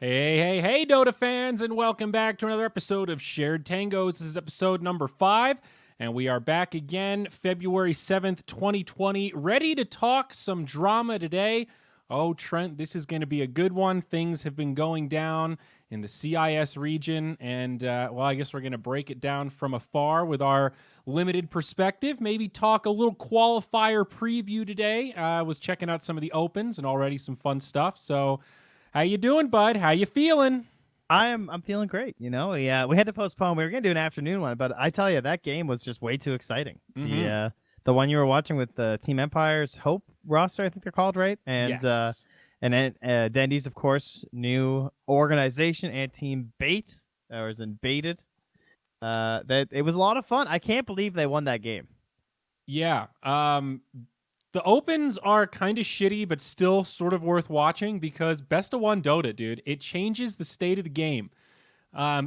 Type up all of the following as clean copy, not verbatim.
Hey, Dota fans, and welcome back to another episode of Shared Tangos. This is episode number 5, and we are back again February 7th, 2020, ready to talk some drama today. Oh, Trent, this is going to be a good one. Things have been going down in the CIS region, and, I guess we're going to break it down from afar with our limited perspective. Maybe talk a little qualifier preview today. I was checking out some of the opens and already some fun stuff, so... How you doing, bud? How you feeling? I'm feeling great. You know, we had to postpone. We were gonna do an afternoon one, but I tell you, that game was just way too exciting. Mm-hmm. The one you were watching with the Team Empire's Hope roster, I think they're called, right? Yes. And then Dandy's, of course, new organization and Team Bait, or as in Baited. That it was a lot of fun. I can't believe they won that game. Yeah. The opens are kind of shitty, but still sort of worth watching because best of one Dota, dude. It changes the state of the game.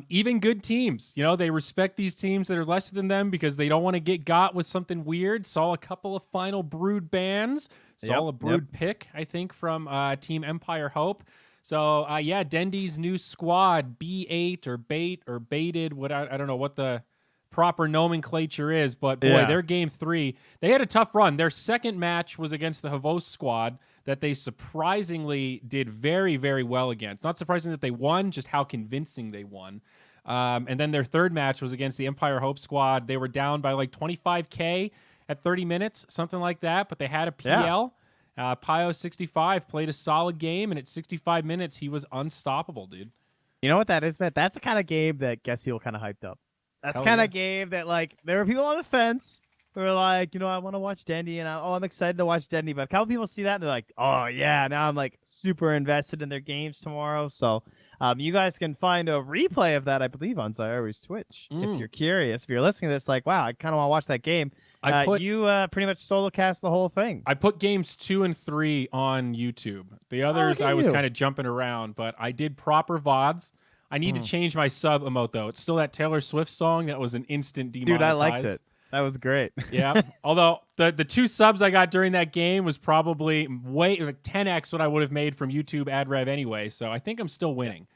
Even good teams, they respect these teams that are lesser than them because they don't want to get got with something weird. Saw a couple of final Brood bans. Saw a Brood pick, I think, from Team Empire Hope. So, Dendy's new squad, B8 or Bait or Baited, I don't know what the proper nomenclature is, but boy, their game 3, they had a tough run. Their second match was against the Havos squad that they surprisingly did very, very well against. Not surprising that they won, just how convincing they won. And then their third match was against the Empire Hope squad. They were down by like 25K at 30 minutes, something like that, but they had a PL. Pio65 played a solid game, and at 65 minutes, he was unstoppable, dude. You know what that is, Matt? That's the kind of game that gets people kind of hyped up. That's the kind of game that, like, there were people on the fence who were like, I want to watch Dendy, and I'm excited to watch Dendy. But a couple people see that, and they're like, oh, yeah, now I'm, like, super invested in their games tomorrow. So you guys can find a replay of that, I believe, on Zyori's Twitch. If you're curious, if you're listening to this, like, wow, I kind of want to watch that game. You pretty much solo cast the whole thing. I put games 2 and 3 on YouTube. The others, I was kind of jumping around, but I did proper VODs. I need to change my sub emote, though. It's still that Taylor Swift song that was an instant demonetized. Dude, I liked it. That was great. Yeah. Although the 2 subs I got during that game was probably way like 10x what I would have made from YouTube ad rev anyway. So I think I'm still winning.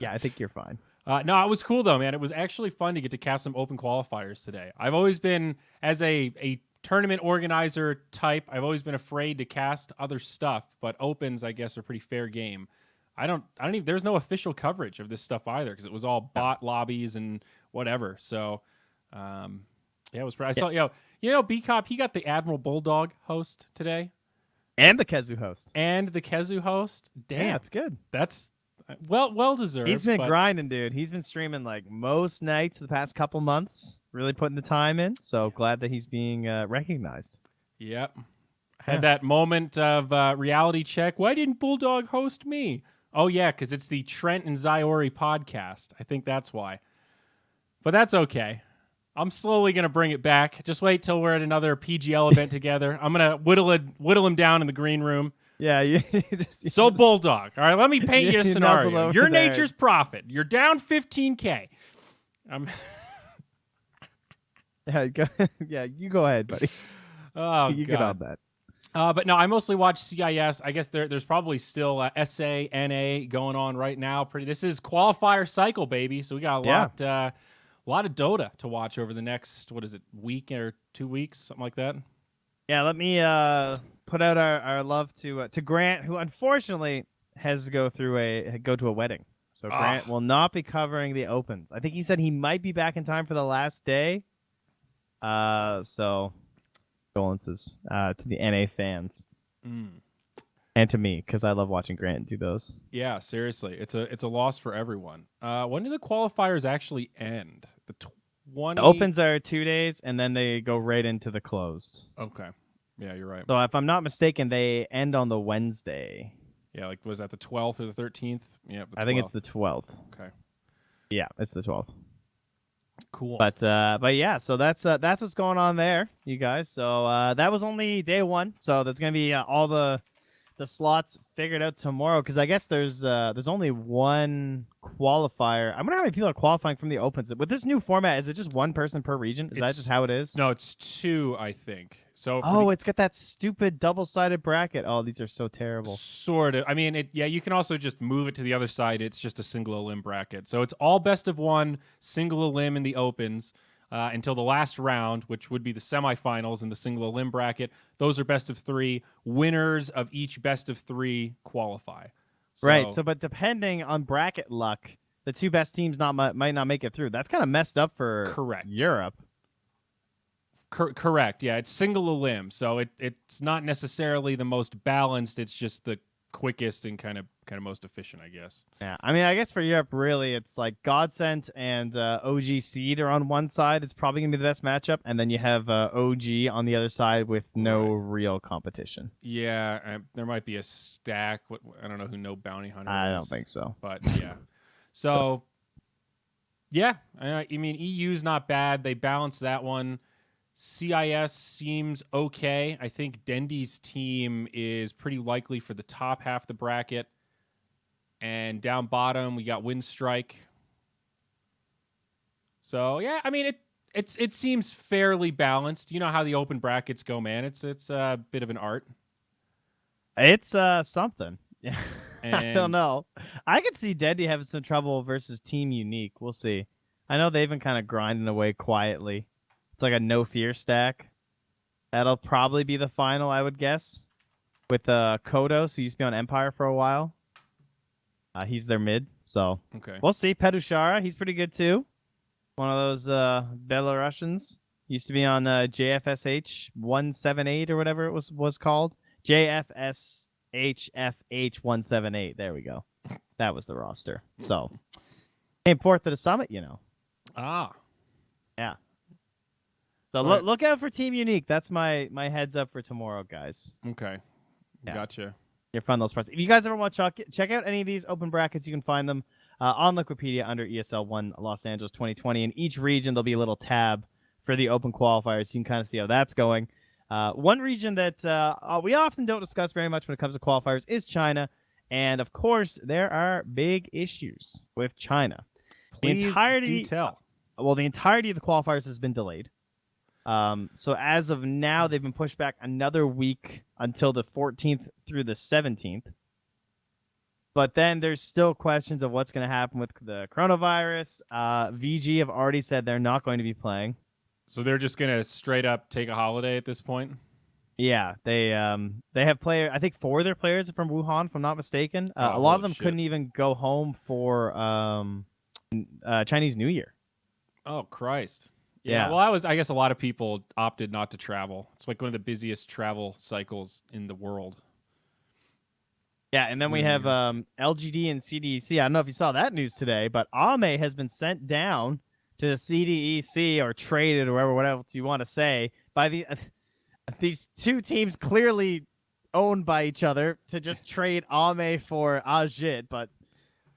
Yeah, I think you're fine. No, it was cool, though, man. It was actually fun to get to cast some open qualifiers today. I've always been, as a tournament organizer type, I've always been afraid to cast other stuff. But opens, I guess, are pretty fair game. I don't even, there's no official coverage of this stuff either because it was all bot lobbies and whatever. So, it was pretty, I saw, B-Cop, he got the Admiral Bulldog host today. And the Kezu host. And the Kezu host. Damn. Yeah, it's good. That's well deserved. He's been grinding, dude. He's been streaming like most nights the past couple months, really putting the time in. So glad that he's being recognized. Yep. Had that moment of reality check. Why didn't Bulldog host me? Oh, yeah, because it's the Trent and Zyori podcast. I think that's why. But that's okay. I'm slowly going to bring it back. Just wait till we're at another PGL event together. I'm going to whittle him down in the green room. Yeah. Bulldog. All right, let me paint you a scenario. You're nature's prophet. You're down 15K. You go ahead, buddy. Oh, you get on that. But no, I mostly watch CIS. I guess there's probably still SA, NA going on right now. This is qualifier cycle, baby. So we got a lot of Dota to watch over the next, week or 2 weeks, something like that. Yeah, let me put out our love to Grant, who unfortunately has to go to a wedding. So Grant will not be covering the opens. I think he said he might be back in time for the last day. So condolences to the NA fans and to me because I love watching Grant do those. Yeah, seriously, it's a loss for everyone. When do the qualifiers actually end? The opens are 2 days and then they go right into the closed. Okay, yeah, you're right. So if I'm not mistaken, they end on the Wednesday. Yeah, like was that the 12th or the 13th? Yeah, I think it's the 12th. Okay. Yeah, it's the 12th. Cool. But yeah, so that's what's going on there, you guys. So that was only day 1. So that's gonna be all the slots figure it out tomorrow because I guess there's only one qualifier. I wonder how many people are qualifying from the opens. With this new format, is it just one person per region? Is that just how it is? No, it's 2, I think. So It's got that stupid double-sided bracket. Oh, these are so terrible. Sort of. I mean, you can also just move it to the other side. It's just a single elim bracket. So it's all best of one, single elim in the opens until the last round, which would be the semifinals in the single elim bracket. Those are best of 3. Winners of each best of 3 qualify. Right. So, but depending on bracket luck, the 2 best teams might not make it through. That's kind of messed up for Europe. Correct. Yeah, it's single elim, so it's not necessarily the most balanced. It's just the quickest and kind of most efficient, I guess. Yeah, I mean, I guess for Europe, really, it's like Godsent and OG Seed are on one side. It's probably gonna be the best matchup, and then you have OG on the other side with no real competition. Yeah, there might be a stack. I don't know who No Bounty Hunter is. I don't think so, but yeah. So yeah, I mean, EU's not bad. They balanced that one. CIS seems okay. I think Dendy's team is pretty likely for the top half of the bracket. And down bottom, we got Windstrike. So, yeah, I mean, it seems fairly balanced. You know how the open brackets go, man. It's a bit of an art. It's something. Yeah. I don't know. I could see Dendy having some trouble versus Team Unique. We'll see. I know they've been kind of grinding away quietly. It's like a no fear stack. That'll probably be the final, I would guess. With Kodos, who used to be on Empire for a while. He's their mid, so we'll see. Pedushara, he's pretty good too. One of those Belarusians. Used to be on JFSH 178 or whatever it was called. JFSHFH 178. There we go. That was the roster. So came fourth to the summit, you know. Ah. Yeah. So look out for Team Unique. That's my heads up for tomorrow, guys. Okay. Yeah. Gotcha. You're fun those parts. If you guys ever want to check out any of these open brackets, you can find them on Wikipedia under ESL 1 Los Angeles 2020. In each region, there'll be a little tab for the open qualifiers. You can kind of see how that's going. One region that we often don't discuss very much when it comes to qualifiers is China. And, of course, there are big issues with China. Please do tell. Well, the entirety of the qualifiers has been delayed. So as of now, they've been pushed back another week until the 14th through the 17th. But then there's still questions of what's going to happen with the coronavirus. VG have already said they're not going to be playing. So they're just going to straight up take a holiday at this point? Yeah, they have I think 4 of their players are from Wuhan, if I'm not mistaken. A lot of them couldn't even go home for Chinese New Year. Oh, Christ. Yeah, well, I guess a lot of people opted not to travel. It's like one of the busiest travel cycles in the world. Yeah, and then we have LGD and CDEC. I don't know if you saw that news today, but Ame has been sent down to the CDEC or traded or whatever else you want to say by these 2 teams clearly owned by each other to just trade Ame for Ajit, but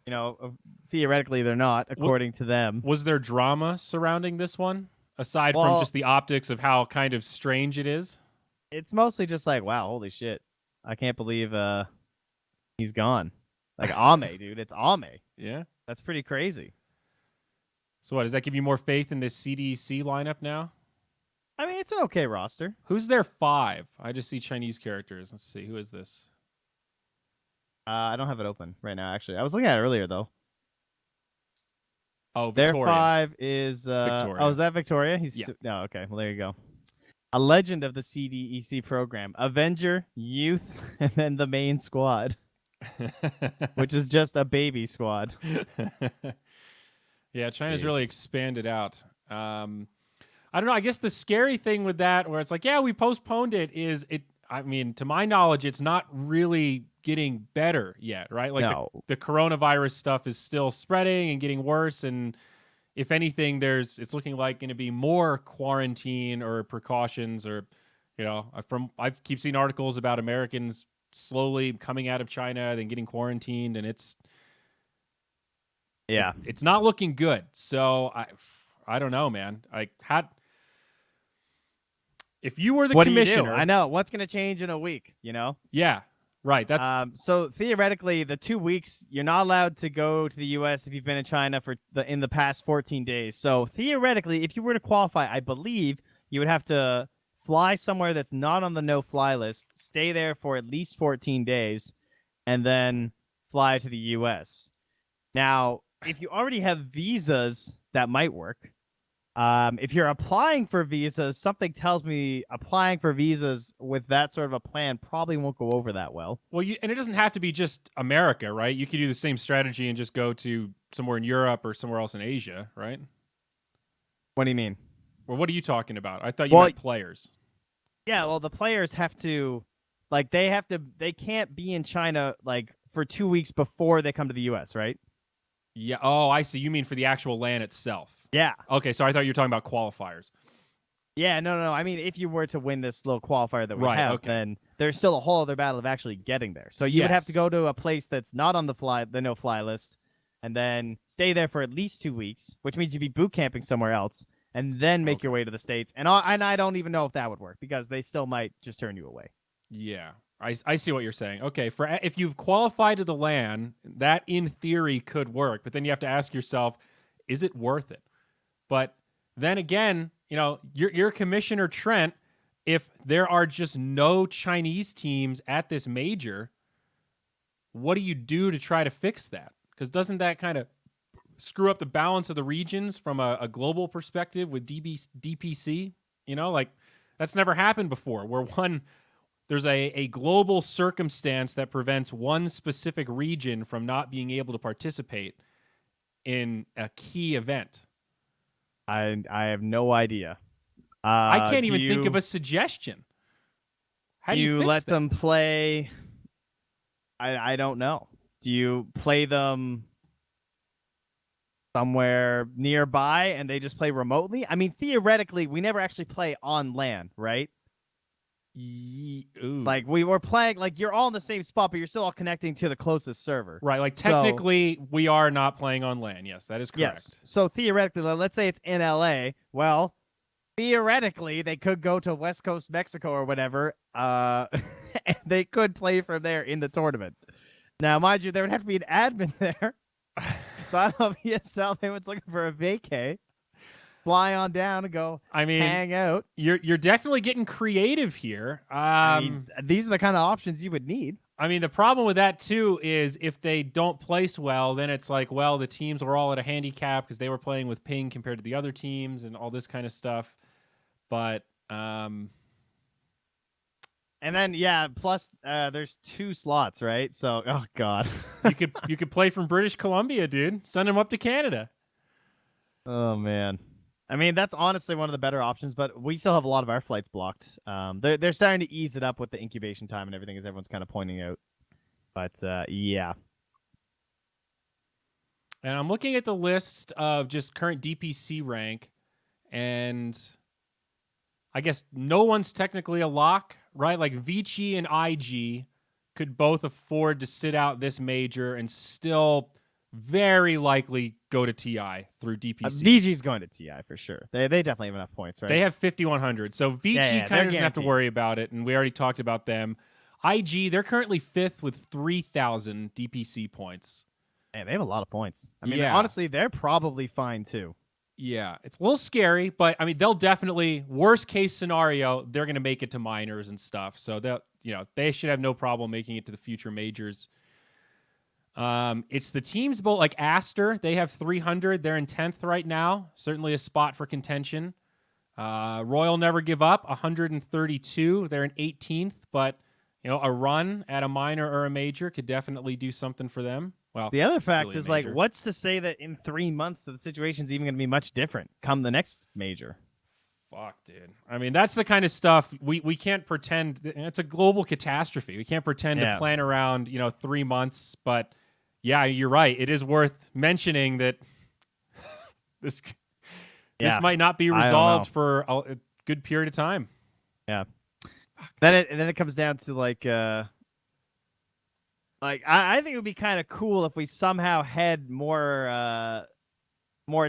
you know, theoretically they're not, according to them. Was there drama surrounding this one? Aside from just the optics of how kind of strange it is? It's mostly just like, wow, holy shit. I can't believe he's gone. Like Ame, dude. It's Ame. Yeah. That's pretty crazy. So what, does that give you more faith in this CDC lineup now? I mean, it's an okay roster. Who's their 5? I just see Chinese characters. Let's see. Who is this? I don't have it open right now, actually. I was looking at it earlier, though. Oh, Victoria. Their 5 is... Victoria. Oh, is that Victoria? Yeah. No, okay. Well, there you go. A legend of the CDEC program. Avenger, Youth, and then the main squad. Which is just a baby squad. Yeah, China's really expanded out. I don't know. I guess the scary thing with that, where it's like, yeah, we postponed it, is it... I mean, to my knowledge, it's not really getting better yet, right? Like the coronavirus stuff is still spreading and getting worse, and if anything, it's looking like going to be more quarantine or precautions, or I keep seeing articles about Americans slowly coming out of China, then getting quarantined, and it's not looking good. So I don't know, man. If you were the commissioner... I know. What's going to change in a week, you know? Yeah. Right. That's So theoretically, the 2 weeks you're not allowed to go to the U.S. if you've been in China in the past 14 days. So theoretically, if you were to qualify, I believe you would have to fly somewhere that's not on the no-fly list, stay there for at least 14 days, and then fly to the U.S. Now, if you already have visas, that might work. If you're applying for visas, something tells me applying for visas with that sort of a plan probably won't go over that well. well, and it doesn't have to be just America, right? You could do the same strategy and just go to somewhere in Europe or somewhere else in Asia, right? What do you mean? Or what are you talking about? I thought you meant players. Yeah, well, the players have to, like, they can't be in China, like, for 2 weeks before they come to the U.S., right? Yeah. Oh, I see. You mean for the actual LAN itself? Yeah. Okay. So I thought you were talking about qualifiers. Yeah, no. I mean, if you were to win this little qualifier that we Right, have, okay. then there's still a whole other battle of actually getting there. So you would have to go to a place that's not on the no-fly list, and then stay there for at least 2 weeks, which means you'd be boot camping somewhere else, and then make your way to the States. And I don't even know if that would work, because they still might just turn you away. Yeah. I see what you're saying. Okay, if you've qualified to the LAN, that in theory could work, but then you have to ask yourself, is it worth it? But then again, your commissioner Trent, if there are just no Chinese teams at this major, what do you do to try to fix that? Because doesn't that kind of screw up the balance of the regions from a global perspective with DPC? That's never happened before, where there's a global circumstance that prevents one specific region from not being able to participate in a key event. I have no idea. I can't even think of a suggestion. How do you fix let that? them play? I don't know. Do you play them somewhere nearby and they just play remotely? I mean, theoretically, we never actually play on LAN, right? Like, we were playing, like, you're all in the same spot, but you're still all connecting to the closest server. Right, like, technically, we are not playing on LAN. Yes, that is correct. Yes. So, theoretically, let's say it's in LA. Well, theoretically, they could go to West Coast Mexico or whatever, and they could play from there in the tournament. Now, mind you, there would have to be an admin there. So, I don't know if ESL, anyone's looking for a vacay. Fly on down and go hang out. You're definitely getting creative here. These are the kind of options you would need. I mean, the problem with that, too, is if they don't place well, then it's like, well, the teams were all at a handicap because they were playing with ping compared to the other teams and all this kind of stuff. But, and then, yeah, plus there's 2 slots, right? So, oh, God. you could play from British Columbia, dude. Send them up to Canada. Oh, man. I mean, that's honestly one of the better options, but we still have a lot of our flights blocked. They're starting to ease it up with the incubation time and everything, as everyone's kind of pointing out. But, yeah. And I'm looking at the list of just current DPC rank, and I guess no one's technically a lock, right? Like, Vici and IG could both afford to sit out this major and still very likely go to TI through DPC. VG's going to TI for sure. They definitely have enough points, right? They have 5,100. So Vici kind of doesn't have to worry about it, and we already talked about them. IG, they're currently 5th with 3,000 DPC points. Man, they have a lot of points. I mean, honestly, they're probably fine too. Yeah, it's a little scary, but I mean, they'll definitely, worst case scenario, they're going to make it to minors and stuff. So they should have no problem making it to the future majors. It's the teams both like Aster. They have 300. They're in 10th right now. Certainly a spot for contention. Royal Never Give Up, 132. They're in 18th, but a run at a minor or a major could definitely do something for them. Well, the other fact really is, like, what's to say that in 3 months the situation's even going to be much different come the next major? Fuck, dude. I mean, that's the kind of stuff we can't pretend. It's a global catastrophe. We can't pretend to plan around 3 months, but. Yeah, you're right. It is worth mentioning that this might not be resolved for a good period of time. Yeah. Then it comes down to I think it would be kind of cool if we somehow had more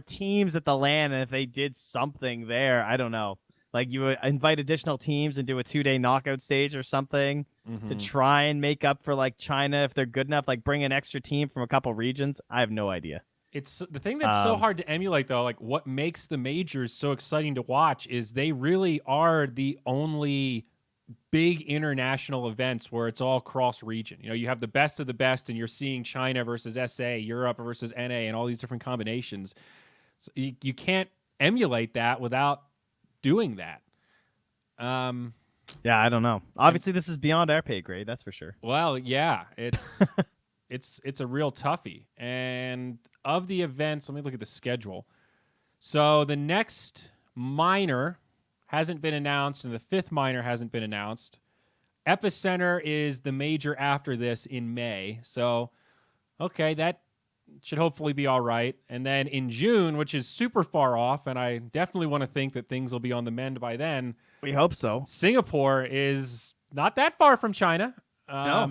teams at the LAN, and if they did something there. I don't know. Like you would invite additional teams and do a 2-day knockout stage or something to try and make up for like China if they're good enough. Like bring an extra team from a couple regions. I have no idea. It's the thing that's so hard to emulate, though. Like, what makes the majors so exciting to watch is they really are the only big international events where it's all cross region. You know, you have the best of the best, and you're seeing China versus SA, Europe versus NA, and all these different combinations. So you can't emulate that without doing that. Yeah, I don't know. Obviously, this is beyond our pay grade. That's for sure. Well, yeah, it's it's a real toughie. And of the events, let me look at the schedule. So the next minor hasn't been announced, and the 5th minor hasn't been announced. Epicenter is the major after this in May. So, okay, that should hopefully be all right. And then in June, which is super far off, and I definitely want to think that things will be on the mend by then. We hope so. Singapore is not that far from China. No.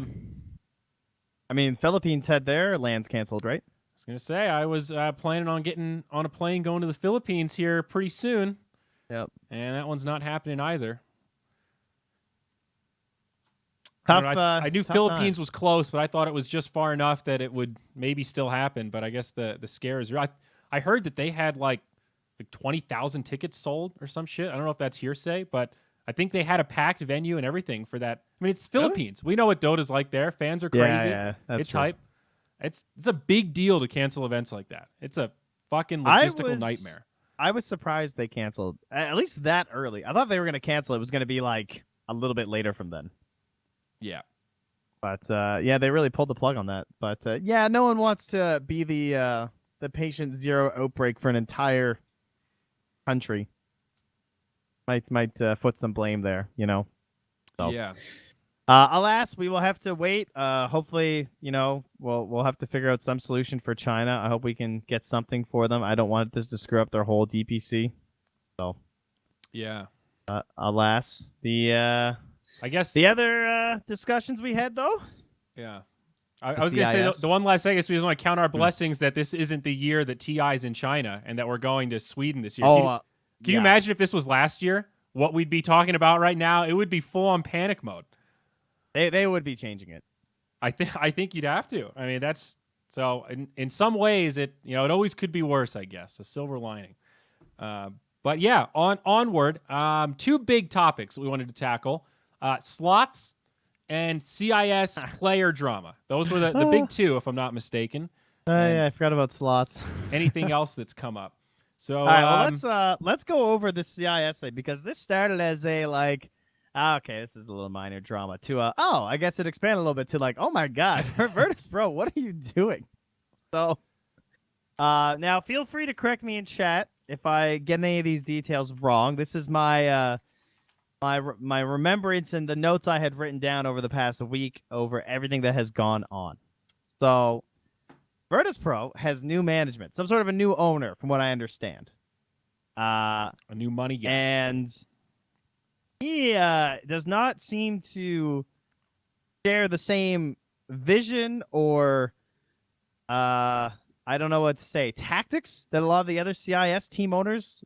I mean, Philippines had their lands canceled, right? I was going to say, I was planning on getting on a plane going to the Philippines here pretty soon. Yep. And that one's not happening either. I knew Philippines was close, but I thought it was just far enough that it would maybe still happen. But I guess the scare is real. I heard that they had like 20,000 tickets sold or some shit. I don't know if that's hearsay, but I think they had a packed venue and everything for that. I mean, it's Philippines. We know what Dota's like there. Fans are crazy. Yeah, that's it's true. hype. It's a big deal to cancel events like that. It's a fucking logistical nightmare. I was surprised they canceled at least that early. I thought they were going to cancel. It was going to be like a little bit later from then. Yeah. But yeah, they really pulled the plug on that. But yeah, no one wants to be the patient zero outbreak for an entire country. Might foot some blame there, you know. So. Yeah. Alas, we will have to wait. Hopefully, you know, we'll have to figure out some solution for China. I hope we can get something for them. I don't want this to screw up their whole DPC. So, yeah. Alas, I guess the other discussions we had though. Yeah. I was going to say the one last thing is we just want to count our blessings that this isn't the year that TI's in China and that we're going to Sweden this year. Can you imagine if this was last year? What we'd be talking about right now? It would be full on panic mode. They would be changing it. I think you'd have to. I mean, that's so in some ways it always could be worse, I guess. A silver lining. But yeah, onward. 2 big topics we wanted to tackle. Slots and CIS player drama. Those were the big 2, if I'm not mistaken. Yeah, I forgot about slots. Anything else that's come up? So all right, well, let's go over the CIS thing because this started as a like, okay, this is a little minor drama to I guess it expanded a little bit to like, oh my god, Virtus Pro, what are you doing? So now feel free to correct me in chat if I get any of these details wrong. This is my my remembrance and the notes I had written down over the past week over everything that has gone on. So Virtus Pro has new management, some sort of a new owner, from what I understand. A new money guy. And he does not seem to share the same vision or, I don't know what to say, tactics that a lot of the other CIS team owners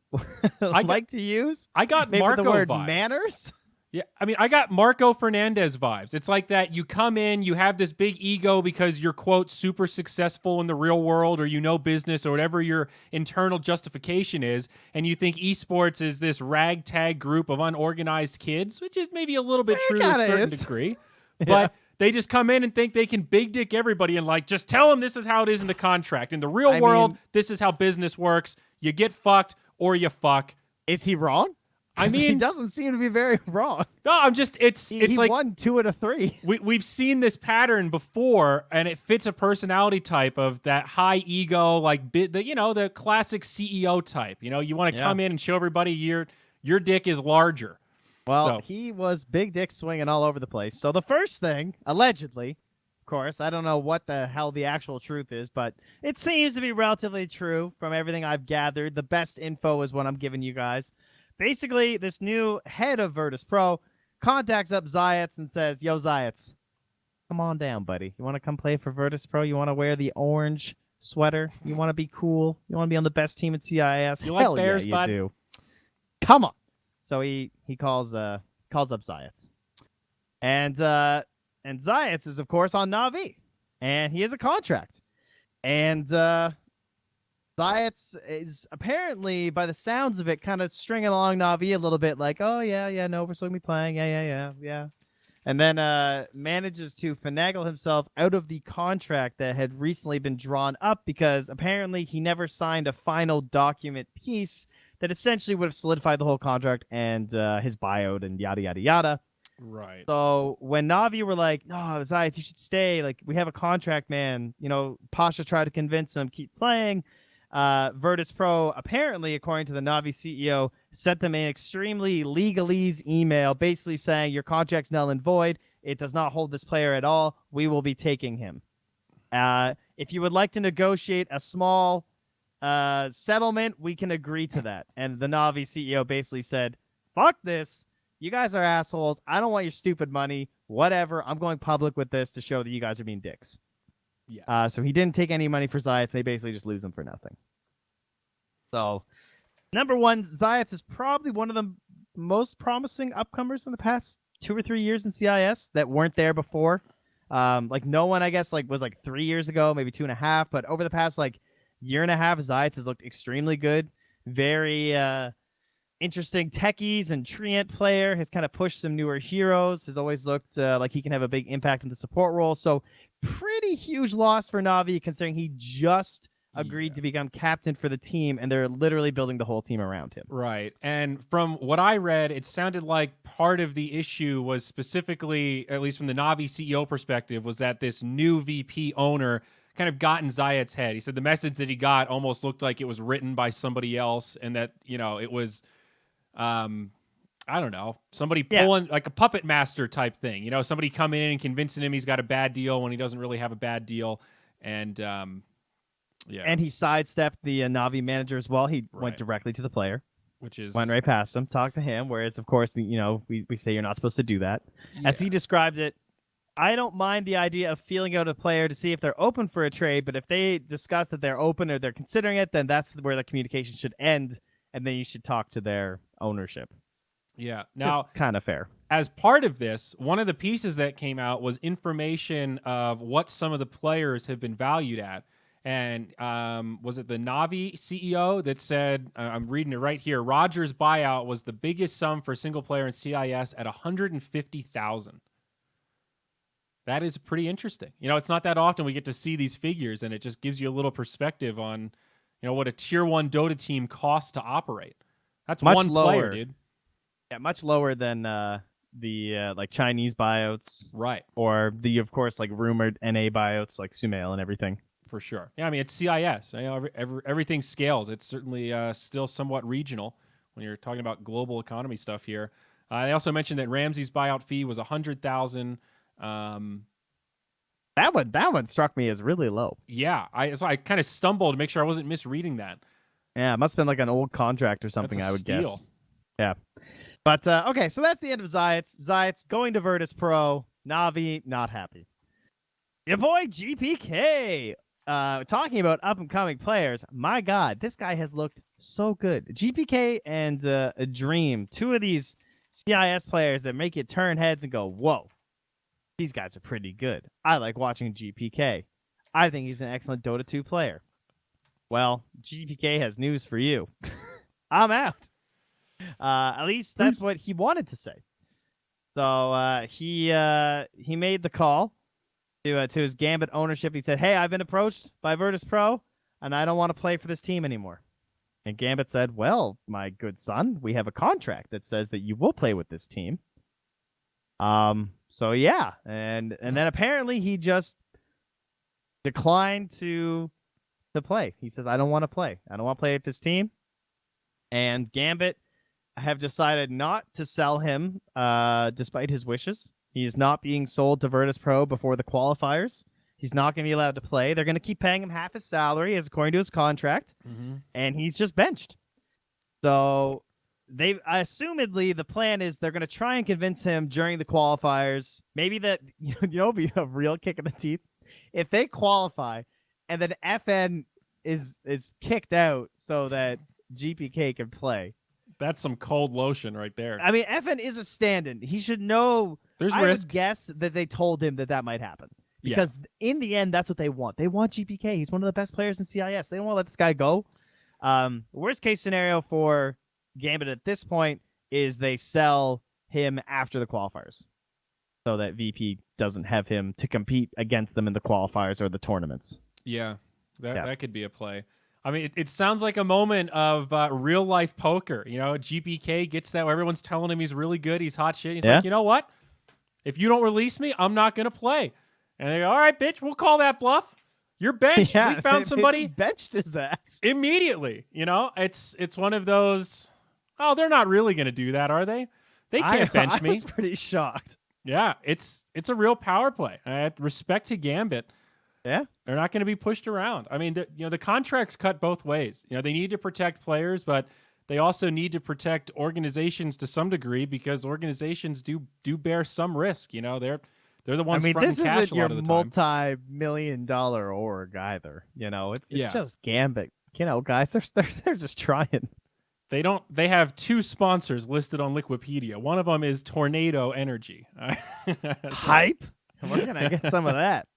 like to use. I got Maybe Marco the word vibes. Manners. Yeah, I mean, I got Marco Fernandez vibes. It's like that you come in, you have this big ego because you're, quote, super successful in the real world or you know business or whatever your internal justification is, and you think esports is this ragtag group of unorganized kids, which is maybe a little bit true to a certain degree. But they just come in and think they can big dick everybody and like, just tell them this is how it is in the contract. In the real world, this is how business works. You get fucked or you fuck. Is he wrong? I mean, he doesn't seem to be very wrong. No, I'm just, it's like won 2 out of 3. We've seen this pattern before, and it fits a personality type of that high ego, like the classic CEO type. You know, you want to come in and show everybody your dick is larger. Well, he was big dick swinging all over the place. So the first thing, allegedly, of course, I don't know what the hell the actual truth is, but it seems to be relatively true from everything I've gathered. The best info is what I'm giving you guys. Basically, this new head of Virtus Pro contacts up Zayats and says, yo, Zayats, come on down, buddy. You want to come play for Virtus Pro? You want to wear the orange sweater? You want to be cool? You want to be on the best team at CIS? You like bears, you bud? do. Come on. So he calls up Zayats. And Zayats is of course on Navi. And he has a contract. And Zayats is apparently, by the sounds of it, kind of stringing along Navi a little bit, like, oh yeah, no, we're still gonna be playing, yeah. And then manages to finagle himself out of the contract that had recently been drawn up because apparently he never signed a final document piece that essentially would have solidified the whole contract and his buyout and yada yada yada. Right. So when Navi were like, "No, Zayats, you should stay. Like, we have a contract, man." You know, Pasha tried to convince him keep playing. Virtus Pro, apparently, according to the Navi CEO, sent them an extremely legalese email, basically saying your contract's null and void. It does not hold this player at all. We will be taking him. If you would like to negotiate a small settlement, we can agree to that. And the Navi CEO basically said, "Fuck this. You guys are assholes. I don't want your stupid money. Whatever. I'm going public with this to show that you guys are being dicks." Yes. So he didn't take any money for Zayats. They basically just lose him for nothing. So, number one, Zayats is probably one of the most promising upcomers in the past 2 or 3 years in CIS that weren't there before. Like no one, I guess, was 3 years ago, maybe 2.5. But over the past year and a half, Zayats has looked extremely good. Very interesting techies and treant player. Has kind of pushed some newer heroes. Has always looked like he can have a big impact in the support role. So pretty huge loss for Navi considering he just agreed to become captain for the team and they're literally building the whole team around him. Right. And from what I read, it sounded like part of the issue was specifically, at least from the Navi CEO perspective, was that this new VP owner kind of got in Zayats' head. He said the message that he got almost looked like it was written by somebody else and that, it was I don't know, somebody pulling like a puppet master type thing, somebody coming in and convincing him he's got a bad deal when he doesn't really have a bad deal. And and he sidestepped the Navi manager as well. He went directly to the player, which is went right past him, talked to him, whereas of course, we say you're not supposed to do that. As he described it, I don't mind the idea of feeling out a player to see if they're open for a trade, but if they discuss that they're open or they're considering it, then that's where the communication should end, and then you should talk to their ownership. Yeah. Now, it's kind of fair. As part of this, one of the pieces that came out was information of what some of the players have been valued at. And was it the Navi CEO that said, I'm reading it right here, Rogers' buyout was the biggest sum for a single player in CIS at $150,000. That is pretty interesting. It's not that often we get to see these figures, and it just gives you a little perspective on, what a tier 1 Dota team costs to operate. That's much one lower. player, dude. Yeah, much lower than the Chinese buyouts, right? Or the, of course, rumored NA buyouts like Sumail and everything. For sure. Yeah, I mean it's CIS. Everything scales. It's certainly still somewhat regional when you're talking about global economy stuff here. They also mentioned that Ramsey's buyout fee was $100,000. That one struck me as really low. Yeah, so I kind of stumbled to make sure I wasn't misreading that. Yeah, it must have been an old contract or something. I would steal. Guess. Yeah. But, okay, so that's the end of Zayats. Zayats going to Virtus Pro. Navi, not happy. Your boy GPK, talking about up-and-coming players. My God, this guy has looked so good. GPK and a Dream, two of these CIS players that make you turn heads and go, whoa, these guys are pretty good. I like watching GPK. I think he's an excellent Dota 2 player. Well, GPK has news for you. I'm out. At least that's what he wanted to say. So he made the call to his Gambit ownership. He said, "Hey, I've been approached by Virtus Pro, and I don't want to play for this team anymore." And Gambit said, "Well, my good son, we have a contract that says that you will play with this team." So yeah, and then apparently he just declined to play. He says, "I don't want to play. I don't want to play with this team." And Gambit have decided not to sell him, despite his wishes. He is not being sold to Virtus Pro before the qualifiers. He's not going to be allowed to play. They're going to keep paying him half his salary, as according to his contract, and he's just benched. So assumedly, the plan is they're going to try and convince him during the qualifiers. Maybe that be a real kick in the teeth if they qualify, and then FN is kicked out so that GPK can play. That's some cold lotion right there. I mean, FN is a stand-in. He should know. There's I risk. would guess that they told him that might happen. Because in the end, that's what they want. They want GPK. He's one of the best players in CIS. They don't want to let this guy go. Worst case scenario for Gambit at this point is they sell him after the qualifiers, so that VP doesn't have him to compete against them in the qualifiers or the tournaments. Yeah, that could be a play. I mean, it sounds like a moment of real life poker. You know, GPK gets that where everyone's telling him he's really good, he's hot shit. He's like, you know what? If you don't release me, I'm not gonna play. And they go, all right, bitch, we'll call that bluff. You're benched. Yeah, we found somebody. Benched his ass immediately. You know, it's one of those. Oh, they're not really gonna do that, are they? They can't bench me. I was pretty shocked. Yeah, it's a real power play. I have respect to Gambit. Yeah, they're not going to be pushed around. I mean, the contracts cut both ways. You know, they need to protect players, but they also need to protect organizations to some degree because organizations do bear some risk. You know, they're the ones fronting cash a lot of the time. This isn't your multi-million-dollar org either. You know, it's just Gambit. You know, guys, they're just trying. They have two sponsors listed on Liquipedia. One of them is Tornado Energy. Hype. We're gonna get some of that.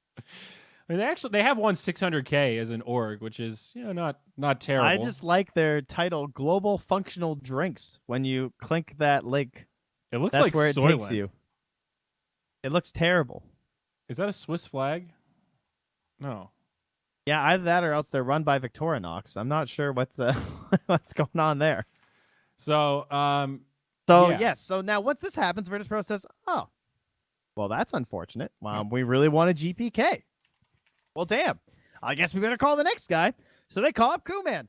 I mean, they have won 600K as an org, which is not terrible. I just like their title, Global Functional Drinks. When you click that link, it looks that's like where Soylent. it takes you. It looks terrible. Is that a Swiss flag? No. Yeah, either that or else they're run by Victorinox. I'm not sure what's what's going on there. So, yes. So now once this happens, Virtus Pro says, "Oh, well, that's unfortunate. We really wanted GPK. Well, damn. I guess we better call the next guy." So they call up Kuman.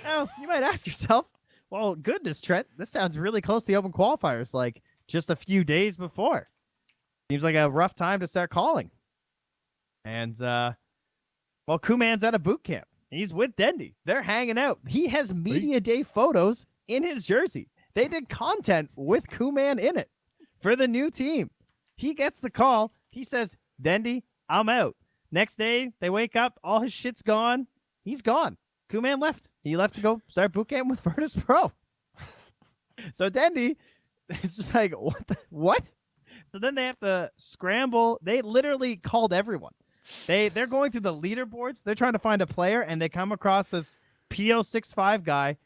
Now, you might ask yourself, well, goodness, Trent, this sounds really close to the open qualifiers, like just a few days before. Seems like a rough time to start calling. And, well, Kuman's at a boot camp. He's with Dendy. They're hanging out. He has media day photos in his jersey. They did content with Kuman in it for the new team. He gets the call. He says, Dendy, I'm out. Next day, they wake up. All his shit's gone. He's gone. Kuman left. He left to go start boot camp with Virtus Pro. So Dendy is just like, what? So then they have to scramble. They literally called everyone. They're going through the leaderboards. They're trying to find a player, and they come across this PO65 guy.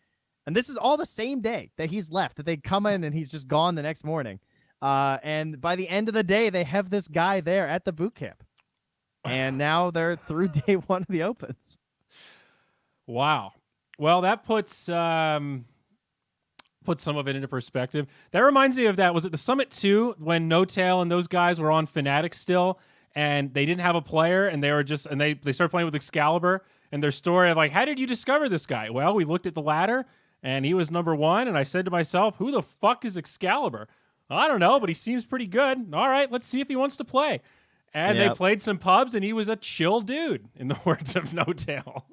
And this is all the same day that he's left, that they come in and he's just gone the next morning. And by the end of the day, they have this guy there at the boot camp. And now they're through day one of the opens. Wow. Well, that puts some of it into perspective. That reminds me of that. Was it the Summit 2 when No Tail and those guys were on Fnatic still, and they didn't have a player, and they were just they started playing with Excalibur, and their story of like, how did you discover this guy? Well, we looked at the ladder, and he was number 1, and I said to myself, who the fuck is Excalibur? I don't know, but he seems pretty good. All right, let's see if he wants to play. And they played some pubs, and he was a chill dude, in the words of No Tail.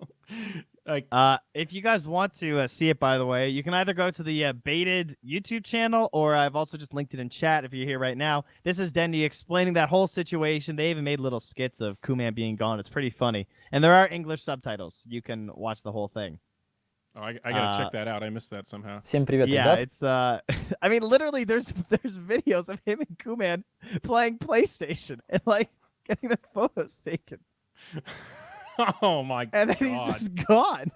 Like, if you guys want to see it, by the way, you can either go to the Baited YouTube channel, or I've also just linked it in chat if you're here right now. This is Dendy explaining that whole situation. They even made little skits of Kuman being gone. It's pretty funny. And there are English subtitles. You can watch the whole thing. Oh, I gotta check that out. I missed that somehow. Всем привет, yeah, ребят. it's I mean, literally, there's videos of him and Kuman playing PlayStation and like getting their photos taken. Oh my god! And then he's just gone.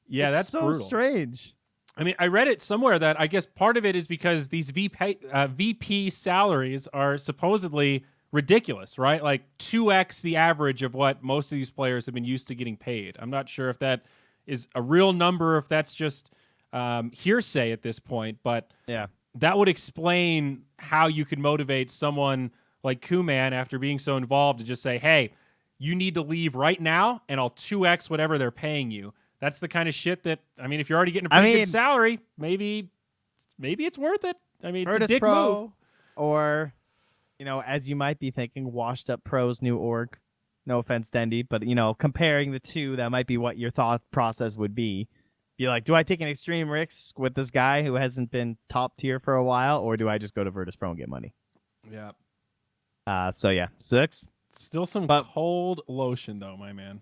Yeah, that's so brutal. Strange. I mean, I read it somewhere that I guess part of it is because these VP salaries are supposedly ridiculous, right? Like 2x the average of what most of these players have been used to getting paid. I'm not sure if that is a real number, if that's just hearsay at this point, but yeah, that would explain how you could motivate someone like Kuman after being so involved to just say, hey, you need to leave right now, and I'll 2x whatever they're paying you. That's the kind of shit that, I mean, if you're already getting a pretty good salary, maybe it's worth it. I mean, it's a dick move. Or, you know, as you might be thinking, washed up pros, new org. No offense, Dendy, but, you know, comparing the two, that might be what your thought process would be. Be like, do I take an extreme risk with this guy who hasn't been top tier for a while, or do I just go to Virtus Pro and get money? Yeah. So, yeah, 6. Still some cold lotion, though, my man.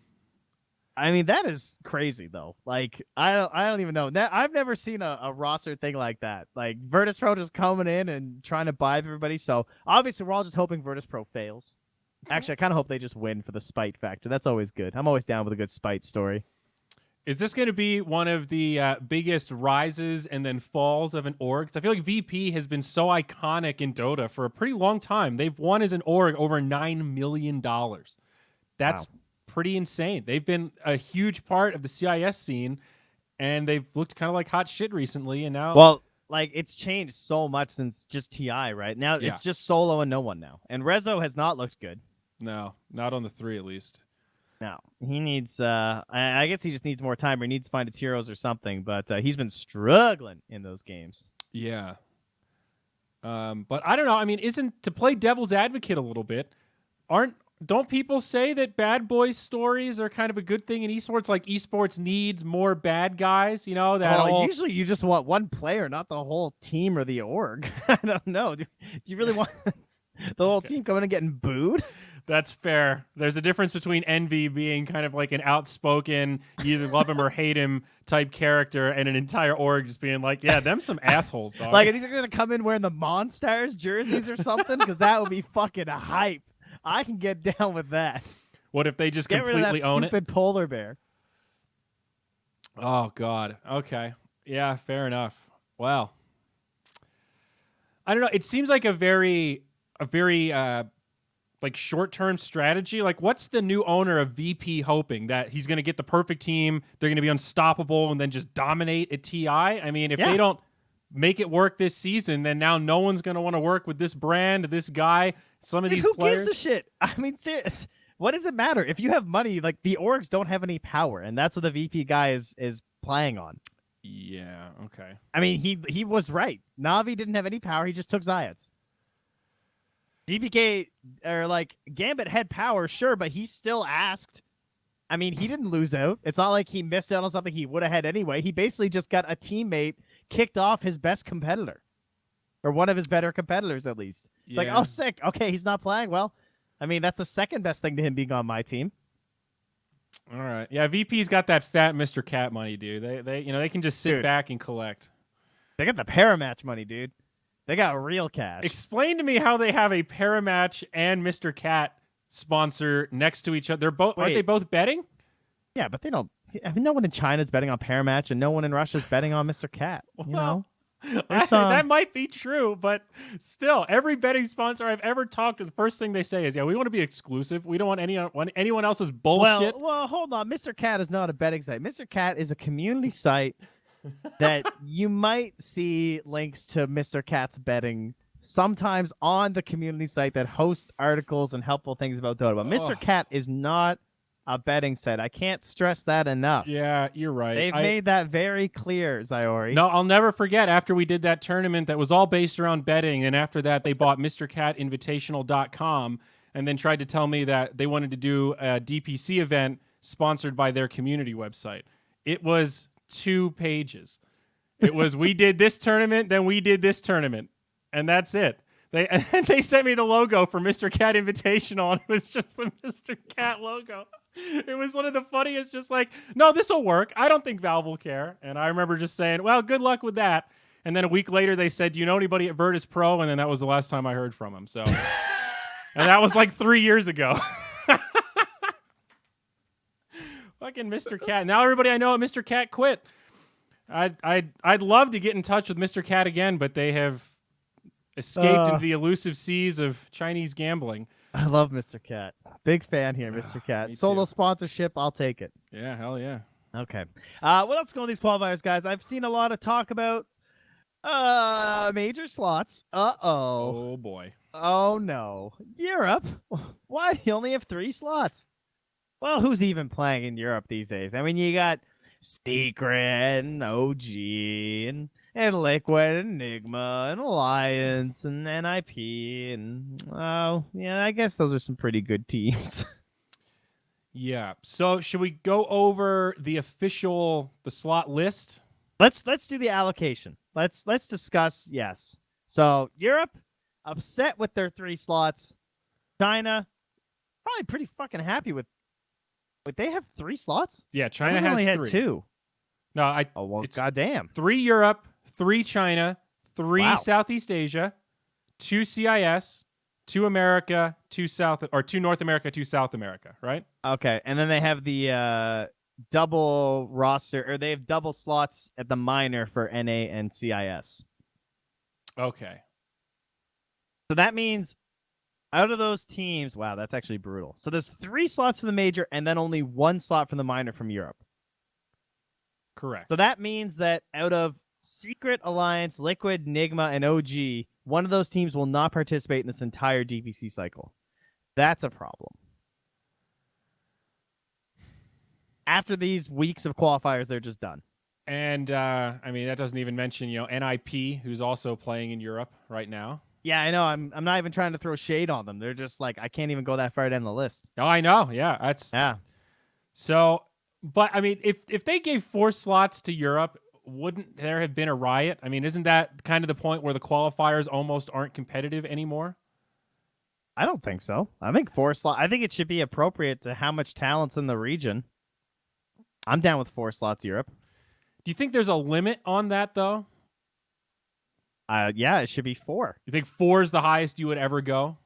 I mean, that is crazy though. Like, I don't even know. I've never seen a roster thing like that. Like Virtus Pro just coming in and trying to buy everybody. So obviously, we're all just hoping Virtus Pro fails. Actually, I kind of hope they just win for the spite factor. That's always good. I'm always down with a good spite story. Is this going to be one of the biggest rises and then falls of an org? 'Cause I feel like VP has been so iconic in Dota for a pretty long time. They've won as an org over $9 million. That's pretty insane. They've been a huge part of the CIS scene, and they've looked kind of like hot shit recently. And now, well, like it's changed so much since just TI, right? Now Yeah. it's just solo and no one now. And Rezo has not looked good. no, not on the 3 at least. No, he needs. I guess he just needs more time, or he needs to find his heroes or something. But he's been struggling in those games. Yeah. But I don't know. I mean, isn't to play devil's advocate a little bit? Don't people say that bad boys stories are kind of a good thing in esports? Like esports needs more bad guys, you know? Usually you just want one player, not the whole team or the org. I don't know. Do you really want the whole team coming and getting booed? That's fair. There's a difference between Envy being kind of like an outspoken, you either love him or hate him type character, and an entire org just being like, yeah, them some assholes, dog. Like, are these going to come in wearing the Monstars jerseys or something? Because that would be fucking hype. I can get down with that. What if they just Get rid of completely that own it? stupid polar bear. Oh, God. Okay. Yeah, fair enough. Well, I don't know. It seems like a very like short-term strategy. Like, what's the new owner of VP hoping? That he's going to get the perfect team, they're going to be unstoppable, and then just dominate at TI? I mean, if they don't make it work this season, then now no one's going to want to work with this brand, this guy, some of these players. Who gives a shit? I mean, serious. What does it matter? If you have money, like, the orgs don't have any power, and that's what the VP guy is playing on. Yeah, okay. I mean, he was right. Navi didn't have any power. He just took Zayats. GPK, or like Gambit had power, sure, but he still asked. I mean, he didn't lose out. It's not like he missed out on something he would have had anyway. He basically just got a teammate kicked off his best competitor, or one of his better competitors at least. It's like, oh, sick. Okay, he's not playing. Well, I mean, that's the second best thing to him being on my team. All right. Yeah, VP's got that fat Mr. Cat money, dude. They can just sit back and collect. They got the Paramatch money, dude. They got real cash. Explain to me how they have a Paramatch and Mr. Cat sponsor next to each other. They're both aren't they both betting? Yeah, but they don't. I mean, no one in China's betting on Paramatch, and no one in Russia's betting on Mr. Cat. You know, that might be true, but still, every betting sponsor I've ever talked to, the first thing they say is, "Yeah, we want to be exclusive. We don't want anyone else's bullshit." Well, hold on. Mr. Cat is not a betting site. Mr. Cat is a community site that you might see links to Mr. Cat's betting sometimes on the community site that hosts articles and helpful things about Dota. But Mr. Cat is not a betting site. I can't stress that enough. Yeah, you're right. They've made that very clear, Zyori. No, I'll never forget after we did that tournament that was all based around betting, and after that they bought MrCatInvitational.com and then tried to tell me that they wanted to do a DPC event sponsored by their community website. It was 2 pages. It was, we did this tournament, then we did this tournament, and that's it. They sent me the logo for Mr. Cat Invitational, and it was just the Mr. Cat logo. It was one of the funniest, just like, no, this will work. I don't think Valve will care. And I remember just saying, well, good luck with that. And then a week later, they said, do you know anybody at Virtus Pro? And then that was the last time I heard from him. So, and that was like 3 years ago. Fucking Mr. Cat. Now everybody I know at Mr. Cat quit. I'd love to get in touch with Mr. Cat again, but they have escaped into the elusive seas of Chinese gambling. I love Mr. Cat. Big fan here, Mr. Cat. Solo sponsorship, I'll take it. Yeah, hell yeah. Okay. What else going on these qualifiers, guys? I've seen a lot of talk about major slots. Oh boy. Oh no. Europe? Why? You only have 3 slots. Well, who's even playing in Europe these days? I mean, you got Secret and OG and Liquid and Enigma and Alliance and NIP and yeah, I guess those are some pretty good teams. Yeah. So should we go over the slot list? Let's do the allocation. Let's discuss. Yes. So Europe upset with their 3 slots. China probably pretty fucking happy with Wait, they have 3 slots? Yeah, I China thought they has only had 3. 2. No, Oh, well, it's goddamn. 3 Europe, 3 China, 3 Wow. Southeast Asia, 2 CIS, 2 America, 2 North America, 2 South America, right? Okay, and then they have the double roster, or they have double slots at the minor for NA and CIS. Okay. So that means out of those teams, wow, that's actually brutal. So there's 3 slots for the major and then only 1 slot from the minor from Europe. Correct. So that means that out of Secret, Alliance, Liquid, Nigma, and OG, one of those teams will not participate in this entire DPC cycle. That's a problem. After these weeks of qualifiers, they're just done. And I mean, that doesn't even mention, NIP, who's also playing in Europe right now. Yeah, I know. I'm not even trying to throw shade on them. They're just like, I can't even go that far down the list. Oh, I know. Yeah, that's Yeah. so. But I mean, if they gave 4 slots to Europe, wouldn't there have been a riot? I mean, isn't that kind of the point where the qualifiers almost aren't competitive anymore? I don't think so. I think 4 slots. I think it should be appropriate to how much talent's in the region. I'm down with 4 slots Europe. Do you think there's a limit on that though? Yeah, it should be 4. You think 4 is the highest you would ever go?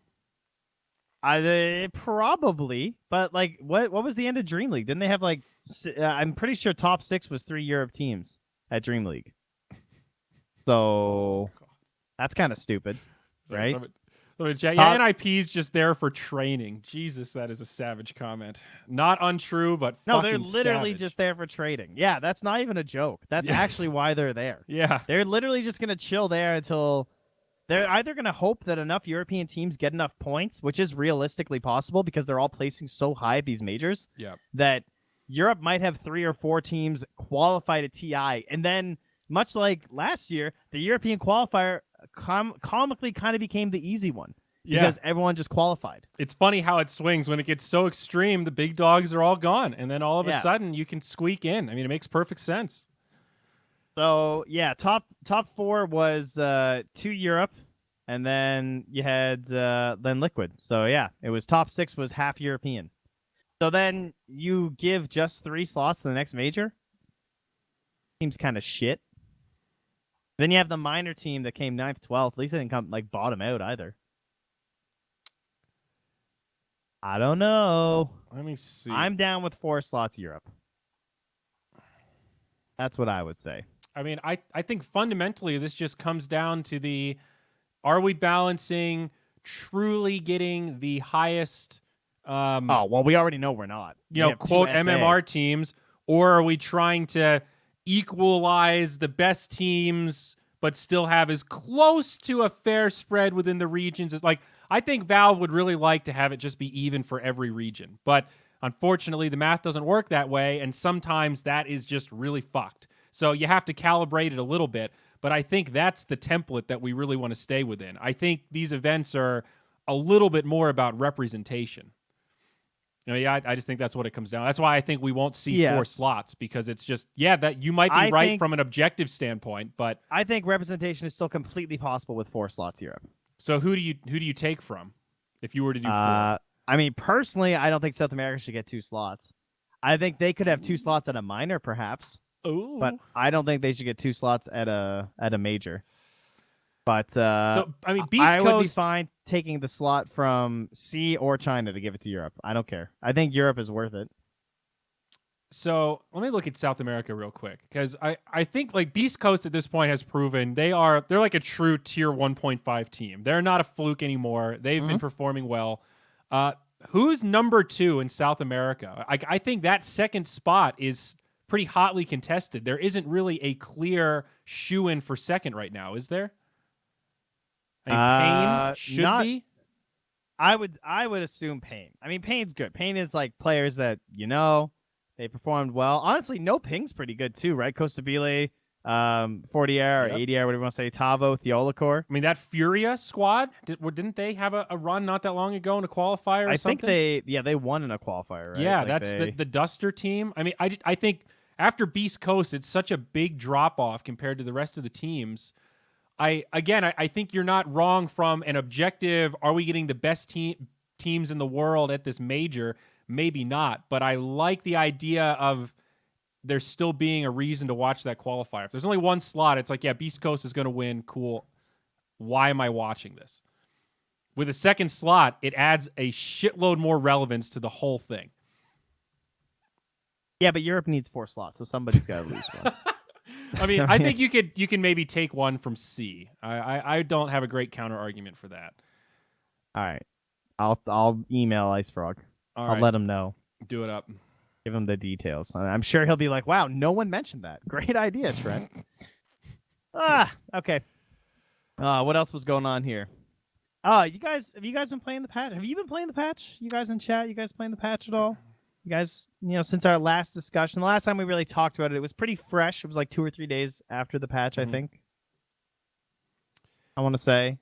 Probably, but like, what was the end of Dream League? Didn't they have like? I'm pretty sure top 6 was 3 Europe teams at Dream League. So that's kind of stupid, right? Yeah, NIP's just there for training. Jesus, that is a savage comment. Not untrue, but no, they're fucking literally savage. just there for trading. Yeah, that's not even a joke. That's actually why they're there. Yeah, they're literally just gonna chill there until they're either gonna hope that enough European teams get enough points, which is realistically possible because they're all placing so high at these majors. Yeah, that Europe might have 3 or 4 teams qualify to TI, and then much like last year, the European qualifier comically kind of became the easy one because everyone just qualified. It's funny how it swings when it gets so extreme. The big dogs are all gone, and then all of a sudden you can squeak in. I mean, it makes perfect sense. So yeah, top 4 was 2 Europe, and then you had then Liquid. So yeah, it was top 6 was half European. So then you give just 3 slots to the next major. Seems kind of shit. Then you have the minor team that came 9th, 12th. At least they didn't come like bottom out either. I don't know. Let me see. I'm down with 4 slots Europe. That's what I would say. I mean, I think fundamentally this just comes down to are we balancing truly getting the highest oh, well, we already know we're not. Quote MMR teams, or are we trying to equalize the best teams but still have as close to a fair spread within the regions as I think Valve would really like to have it just be even for every region. But unfortunately, the math doesn't work that way, and sometimes that is just really fucked. So you have to calibrate it a little bit, but I think that's the template that we really want to stay within. I think these events are a little bit more about representation. I just think that's what it comes down. That's why I think we won't see 4 slots, because it's just, that you might be right from an objective standpoint, but I think representation is still completely possible with 4 slots Europe. So who do you take from if you were to do 4? I mean, personally, I don't think South America should get 2 slots. I think they could have 2 slots at a minor, perhaps. Ooh. But I don't think they should get 2 slots at a major. But so I mean, Beast I Coast would be fine taking the slot from C or China to give it to Europe. I don't care. I think Europe is worth it. So let me look at South America real quick, because I think Beast Coast at this point has proven they're like a true tier 1.5 team. They're not a fluke anymore. They've been performing well. Who's number 2 in South America? I think that second spot is pretty hotly contested. There isn't really a clear shoe-in for second right now, is there? I mean, Pain should be. I would assume Pain. I mean, Pain's good. Pain is like players that they performed well. Honestly, No Ping's pretty good too, right? Costa Bile, 40R or 80R, whatever you want to say. Tavo, Theolacor. I mean, that Furia squad, didn't they have a run not that long ago in a qualifier or something? I think they won in a qualifier, right? Yeah, that's the Duster team. I mean, I think after Beast Coast, it's such a big drop-off compared to the rest of the teams. I think you're not wrong from an objective, are we getting the best teams in the world at this major? maybe not. But I like the idea of there still being a reason to watch that qualifier. If there's only one slot, it's like, yeah, Beast Coast is going to win. Cool. Why am I watching this? With a second slot, it adds a shitload more relevance to the whole thing. Yeah, but Europe needs 4 slots, so somebody's got to lose one. I mean, I think you can maybe take one from C. I don't have a great counter argument for that. All right, I'll email Ice Frog. I'll let him know. Do it up. Give him the details. I'm sure he'll be like, "Wow, no one mentioned that. Great idea, Trent." Okay. What else was going on here? Have you guys been playing the patch? Have you been playing the patch? You guys in chat? You guys playing the patch at all? You guys, since our last discussion, the last time we really talked about it, it was pretty fresh. It was like 2 or 3 days after the patch, I think. I want to say.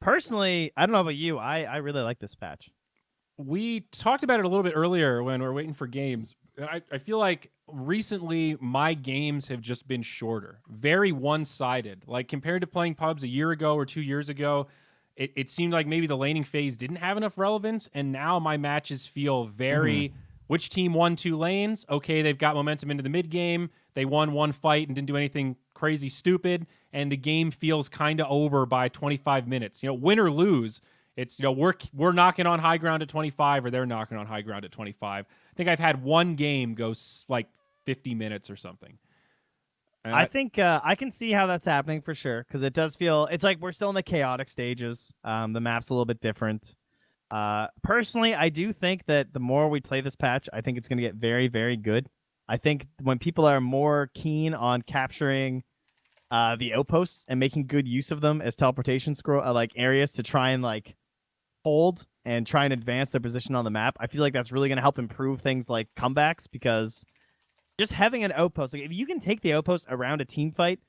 Personally, I don't know about you. I really like this patch. We talked about it a little bit earlier when we were waiting for games. I feel like recently my games have just been shorter, very one-sided. Like compared to playing pubs a year ago or 2 years ago, it seemed like maybe the laning phase didn't have enough relevance, and now my matches feel very... Which team won 2 lanes? Okay, they've got momentum into the mid game. They won 1 fight and didn't do anything crazy stupid, and the game feels kind of over by 25 minutes. Win or lose, it's we're knocking on high ground at 25, or they're knocking on high ground at 25. I think I've had one game go like 50 minutes or something. I think I can see how that's happening for sure, because it does feel it's like we're still in the chaotic stages. The map's a little bit different. Personally, I do think that the more we play this patch, I think it's going to get very, very good. I think when people are more keen on capturing the outposts and making good use of them as teleportation areas to try and hold and try and advance their position on the map, I feel like that's really going to help improve things like comebacks, because just having an outpost, if you can take the outpost around a team fight,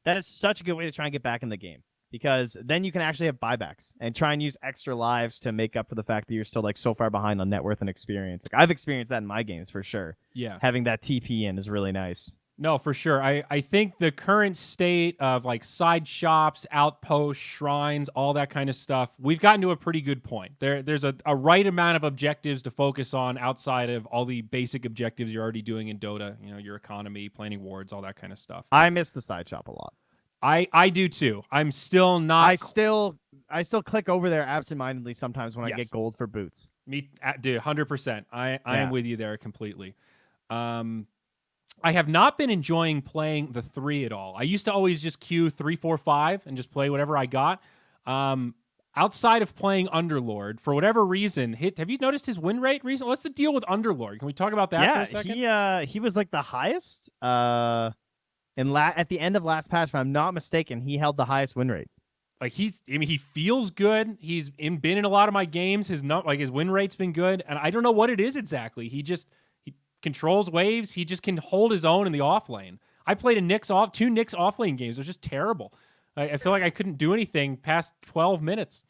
that is such a good way to try and get back in the game. Because then you can actually have buybacks and try and use extra lives to make up for the fact that you're still so far behind on net worth and experience. I've experienced that in my games for sure. Yeah. Having that TP in is really nice. No, for sure. I think the current state of side shops, outposts, shrines, all that kind of stuff, we've gotten to a pretty good point. There's a right amount of objectives to focus on outside of all the basic objectives you're already doing in Dota, your economy, planning wards, all that kind of stuff. I miss the side shop a lot. I do too. I'm still not. I still click over there absentmindedly sometimes when I get gold for boots. Me, dude, 100%. I am with you there completely. I have not been enjoying playing the 3 at all. I used to always just queue 3, 4, 5 and just play whatever I got. Outside of playing Underlord, for whatever reason, have you noticed his win rate recently? What's the deal with Underlord? Can we talk about that for a second? He was the highest. At the end of last patch, if I'm not mistaken, he held the highest win rate. He feels good. He's been in a lot of my games. His win rate's been good, and I don't know what it is exactly. He controls waves. He just can hold his own in the off lane. I played 2 Nyx off lane games. It was just terrible. I feel like I couldn't do anything past 12 minutes.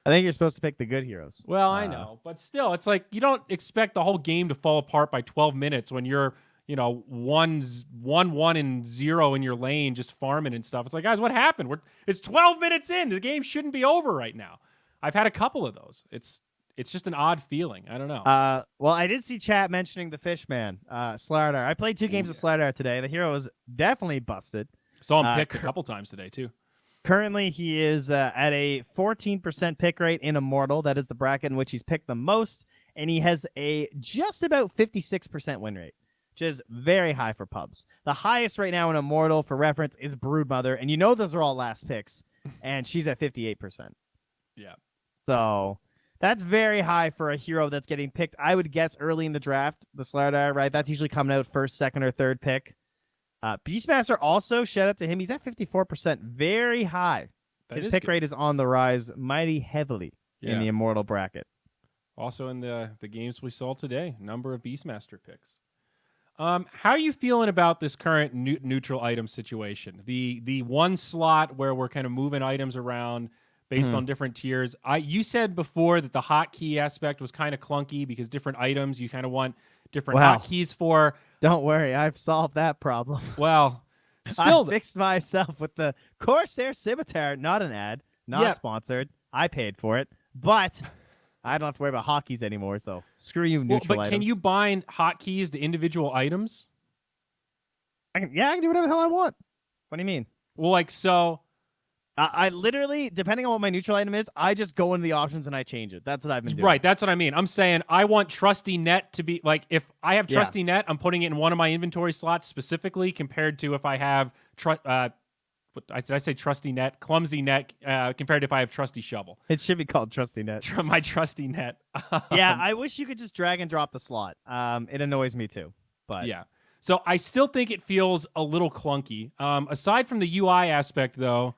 I think you're supposed to pick the good heroes. Well, I know, but still, it's you don't expect the whole game to fall apart by 12 minutes when you're 1-1 and 0 in your lane, just farming and stuff. It's guys, what happened? It's 12 minutes in. The game shouldn't be over right now. I've had a couple of those. It's just an odd feeling. I don't know. Well, I did see chat mentioning the Fishman, Slardar. I played 2 games of Slardar today. The hero was definitely busted. Saw him picked a couple times today too. Currently, he is at a 14% pick rate in Immortal. That is the bracket in which he's picked the most, and he has a just about 56% win rate, which is very high for pubs. The highest right now in Immortal, for reference, is Broodmother, and those are all last picks, and she's at 58%. Yeah. So that's very high for a hero that's getting picked, I would guess, early in the draft, the Slardar, right? That's usually coming out first, second, or third pick. Beastmaster also, shout out to him, he's at 54%, very high. His pick rate is on the rise mighty heavily in the Immortal bracket. Also in the games we saw today, number of Beastmaster picks. How are you feeling about this current neutral item situation? The one slot where we're kind of moving items around based on different tiers. You said before that the hotkey aspect was kind of clunky because different items you kind of want different hotkeys for. Don't worry, I've solved that problem. Well, still I fixed myself with the Corsair Scimitar, not an ad, not sponsored. I paid for it, but I don't have to worry about hotkeys anymore. So screw you, Well, neutral but items. can you bind hotkeys to individual items? I can do whatever the hell I want. What do you mean? Well, like so. I literally, depending on what my neutral item is, I just go into the options and I change it. That's what I've been doing. Right, that's what I mean. I'm saying I want Trusty Net to be like if I have Trusty Net, I'm putting it in one of my inventory slots specifically compared to if I have did I say Trusty Net? Clumsy Net compared to if I have Trusty Shovel. It should be called Trusty Net. My Trusty Net. Yeah, I wish you could just drag and drop the slot. It annoys me too. But yeah. So I still think it feels a little clunky. Aside from the UI aspect, though,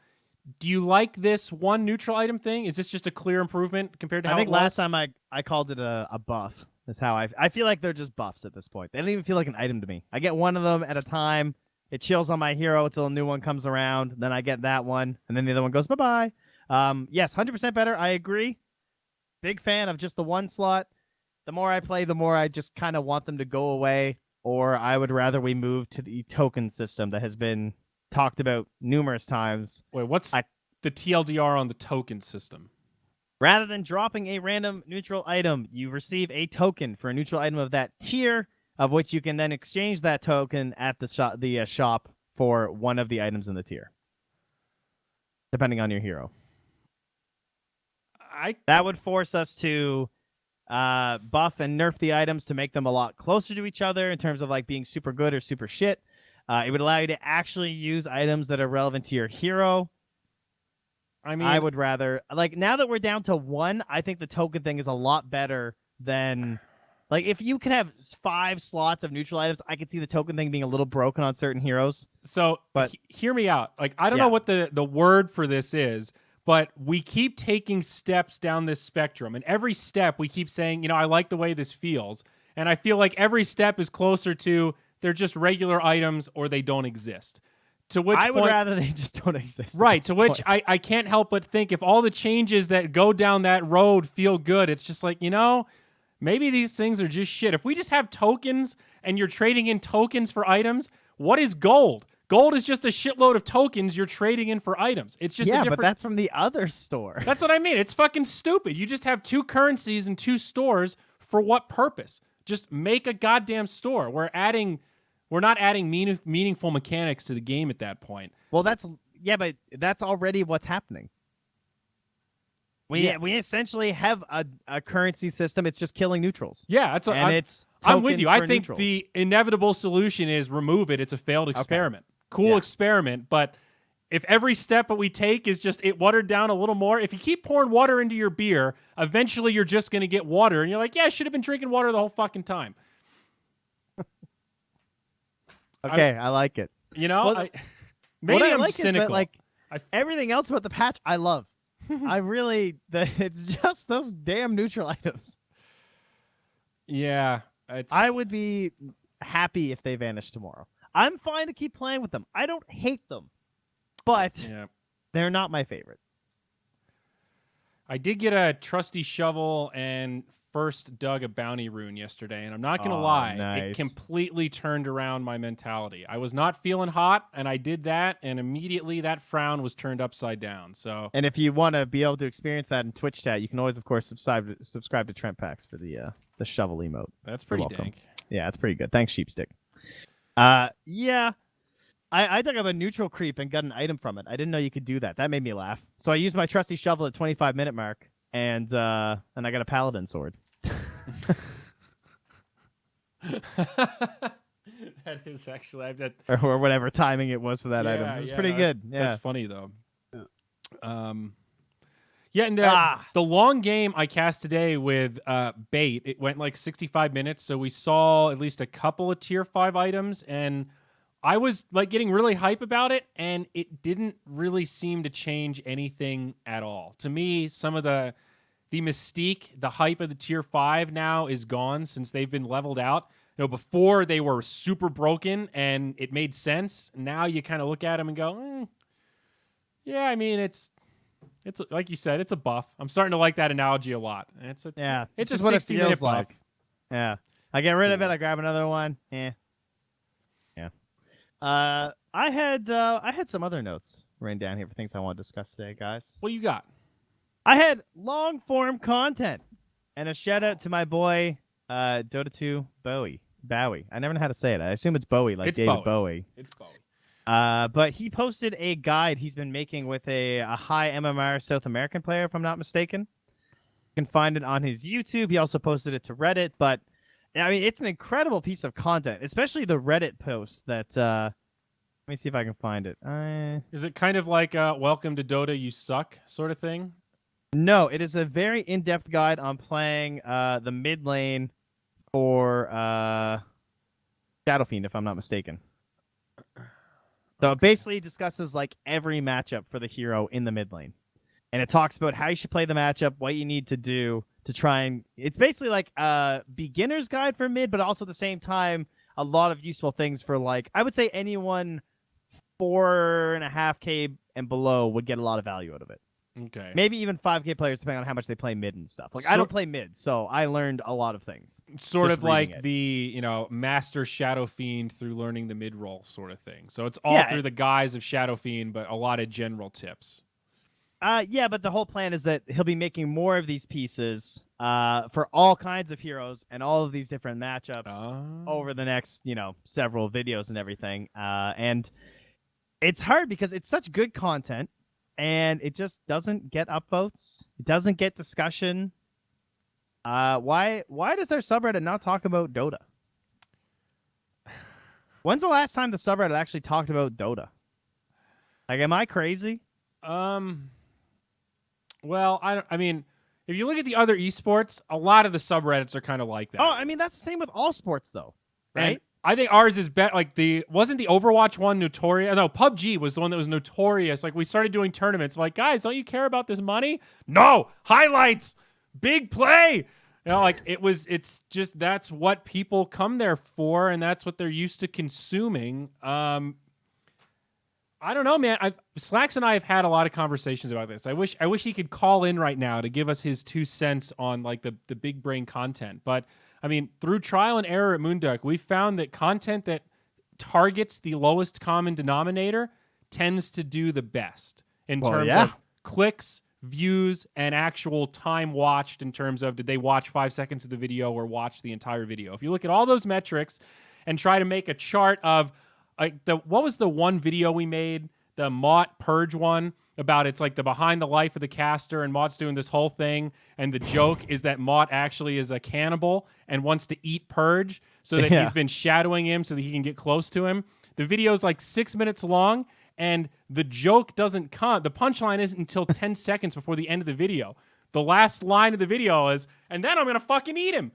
do you like this one neutral item thing? Is this just a clear improvement compared to how I think it was? last time I called it a buff. That's how I feel like they're just buffs at this point. They don't even feel like an item to me. I get one of them at a time. It chills on my hero until a new one comes around. Then I get that one, and then the other one goes bye-bye. Yes, 100% better. I agree. Big fan of just the one slot. The more I play, the more I just kind of want them to go away, or I would rather we move to the token system that has been talked about numerous times. Wait, what's the TLDR on the token system? Rather than dropping a random neutral item, you receive a token for a neutral item of that tier, of which you can then exchange that token at the shop for one of the items in the tier, depending on your hero. That would force us to buff and nerf the items to make them a lot closer to each other in terms of like being super good or super shit. It would allow you to actually use items that are relevant to your hero. I mean, I would rather, like, now that we're down to one, I think the token thing is a lot better than, like, if you can have 5 slots of neutral items, I could see the token thing being a little broken on certain heroes. So, but hear me out. Like, I don't know what the word for this is, but we keep taking steps down this spectrum, and every step we keep saying, you know, I like the way this feels, and I feel like every step is closer to they're just regular items or they don't exist. To which I would rather they just don't exist. Right, to which I can't help but think if all the changes that go down that road feel good, it's just like, you know, maybe these things are just shit. If we just have tokens and you're trading in tokens for items, what is gold? Gold is just a shitload of tokens you're trading in for items. It's just a different... but that's from the other store. That's what I mean. It's fucking stupid. You just have 2 currencies and 2 stores for what purpose? Just make a goddamn store. We're not adding meaningful mechanics to the game at that point. Well, but that's already what's happening. We essentially have a currency system. It's just killing neutrals. Yeah, I'm with you. I think the inevitable solution is remove it. It's a failed experiment. Cool experiment, but if every step that we take is just it watered down a little more, if you keep pouring water into your beer, eventually you're just going to get water, and you're like, yeah, I should have been drinking water the whole fucking time. Okay, I like it. You know, well, maybe I'm like cynical. That, like, everything else about the patch, I love. I really, it's just those damn neutral items. Yeah, I would be happy if they vanished tomorrow. I'm fine to keep playing with them. I don't hate them, but they're not my favorite. I did get a trusty shovel and first dug a bounty rune yesterday, and I'm not going to lie, it completely turned around my mentality. I was not feeling hot, and I did that, and immediately that frown was turned upside down. So, and if you want to be able to experience that in Twitch chat, you can always, of course, subscribe to Trent Packs for the shovel emote. That's pretty dank. Yeah, it's pretty good. Thanks, Sheepstick. Yeah. I dug up a neutral creep and got an item from it. I didn't know you could do that. That made me laugh. So I used my trusty shovel at 25-minute mark, and I got a paladin sword. That is actually or whatever timing it was for that item. It was pretty good. Yeah, that's funny though. Yeah, and the long game I cast today with bait, it went like 65 minutes, so we saw at least a couple of tier 5 items, and I was like getting really hype about it, and it didn't really seem to change anything at all. To me, some of the mystique, the hype of the tier 5 now is gone since they've been leveled out. You know, before they were super broken and it made sense. Now you kind of look at them and go, yeah, I mean, it's like you said, it's a buff. I'm starting to like that analogy a lot. It's a 60-minute buff. Yeah. I get rid of it. I grab another one. Yeah. I had some other notes written down here for things I want to discuss today, guys. What do you got? I had long-form content. And a shout out to my boy, Dota 2 Bowie. Bowie. I never know how to say it. I assume it's Bowie, like It's David Bowie. Bowie. It's Bowie. But he posted a guide he's been making with a high MMR South American player, if I'm not mistaken. You can find it on his YouTube. He also posted it to Reddit. But I mean, it's an incredible piece of content, especially the Reddit post that. Let me see if I can find it. Is it kind of like "Welcome to Dota, you suck" sort of thing? No, it is a very in-depth guide on playing the mid lane for Shadow Fiend, if I'm not mistaken. So it basically discusses like every matchup for the hero in the mid lane. And it talks about how you should play the matchup, what you need to do to try and... It's basically like a beginner's guide for mid, but also at the same time, a lot of useful things for like... I would say anyone 4.5K and below would get a lot of value out of it. Okay. Maybe even 5K players, depending on how much they play mid and stuff. Like, I don't play mid, so I learned a lot of things. Sort just of like reading it. the, master Shadow Fiend through learning the mid role sort of thing. So it's all through the guise of Shadow Fiend, but a lot of general tips. Yeah, but the whole plan is that he'll be making more of these pieces for all kinds of heroes and all of these different matchups over the next, several videos and everything. And it's hard because it's such good content. And it just doesn't get upvotes. It doesn't get discussion. Why does our subreddit not talk about Dota? When's the last time the subreddit actually talked about Dota? Like, am I crazy? Well, I mean, if you look at the other esports, a lot of the subreddits are kind of like that. Oh, I mean, that's the same with all sports, though, right? And I think ours is better. Like wasn't the Overwatch one notorious? No, PUBG was the one that was notorious. Like we started doing tournaments. Like, guys, don't you care about this money? No, highlights, big play. It's just that's what people come there for, and that's what they're used to consuming. I don't know, man. Slacks and I have had a lot of conversations about this. I wish he could call in right now to give us his 2 cents on like the big brain content, but. I mean, through trial and error at MOONDUCK, we found that content that targets the lowest common denominator tends to do the best in terms of clicks, views, and actual time watched in terms of did they watch 5 seconds of the video or watch the entire video. If you look at all those metrics and try to make a chart of what was the one video we made, the Mott Purge one, about it's like the behind the life of the caster, and Mott's doing this whole thing, and the joke is that Mott actually is a cannibal and wants to eat Purge so that he's been shadowing him so that he can get close to him. The video's like 6 minutes long, and the joke doesn't come. The punchline isn't until 10 seconds before the end of the video. The last line of the video is, and then I'm going to fucking eat him.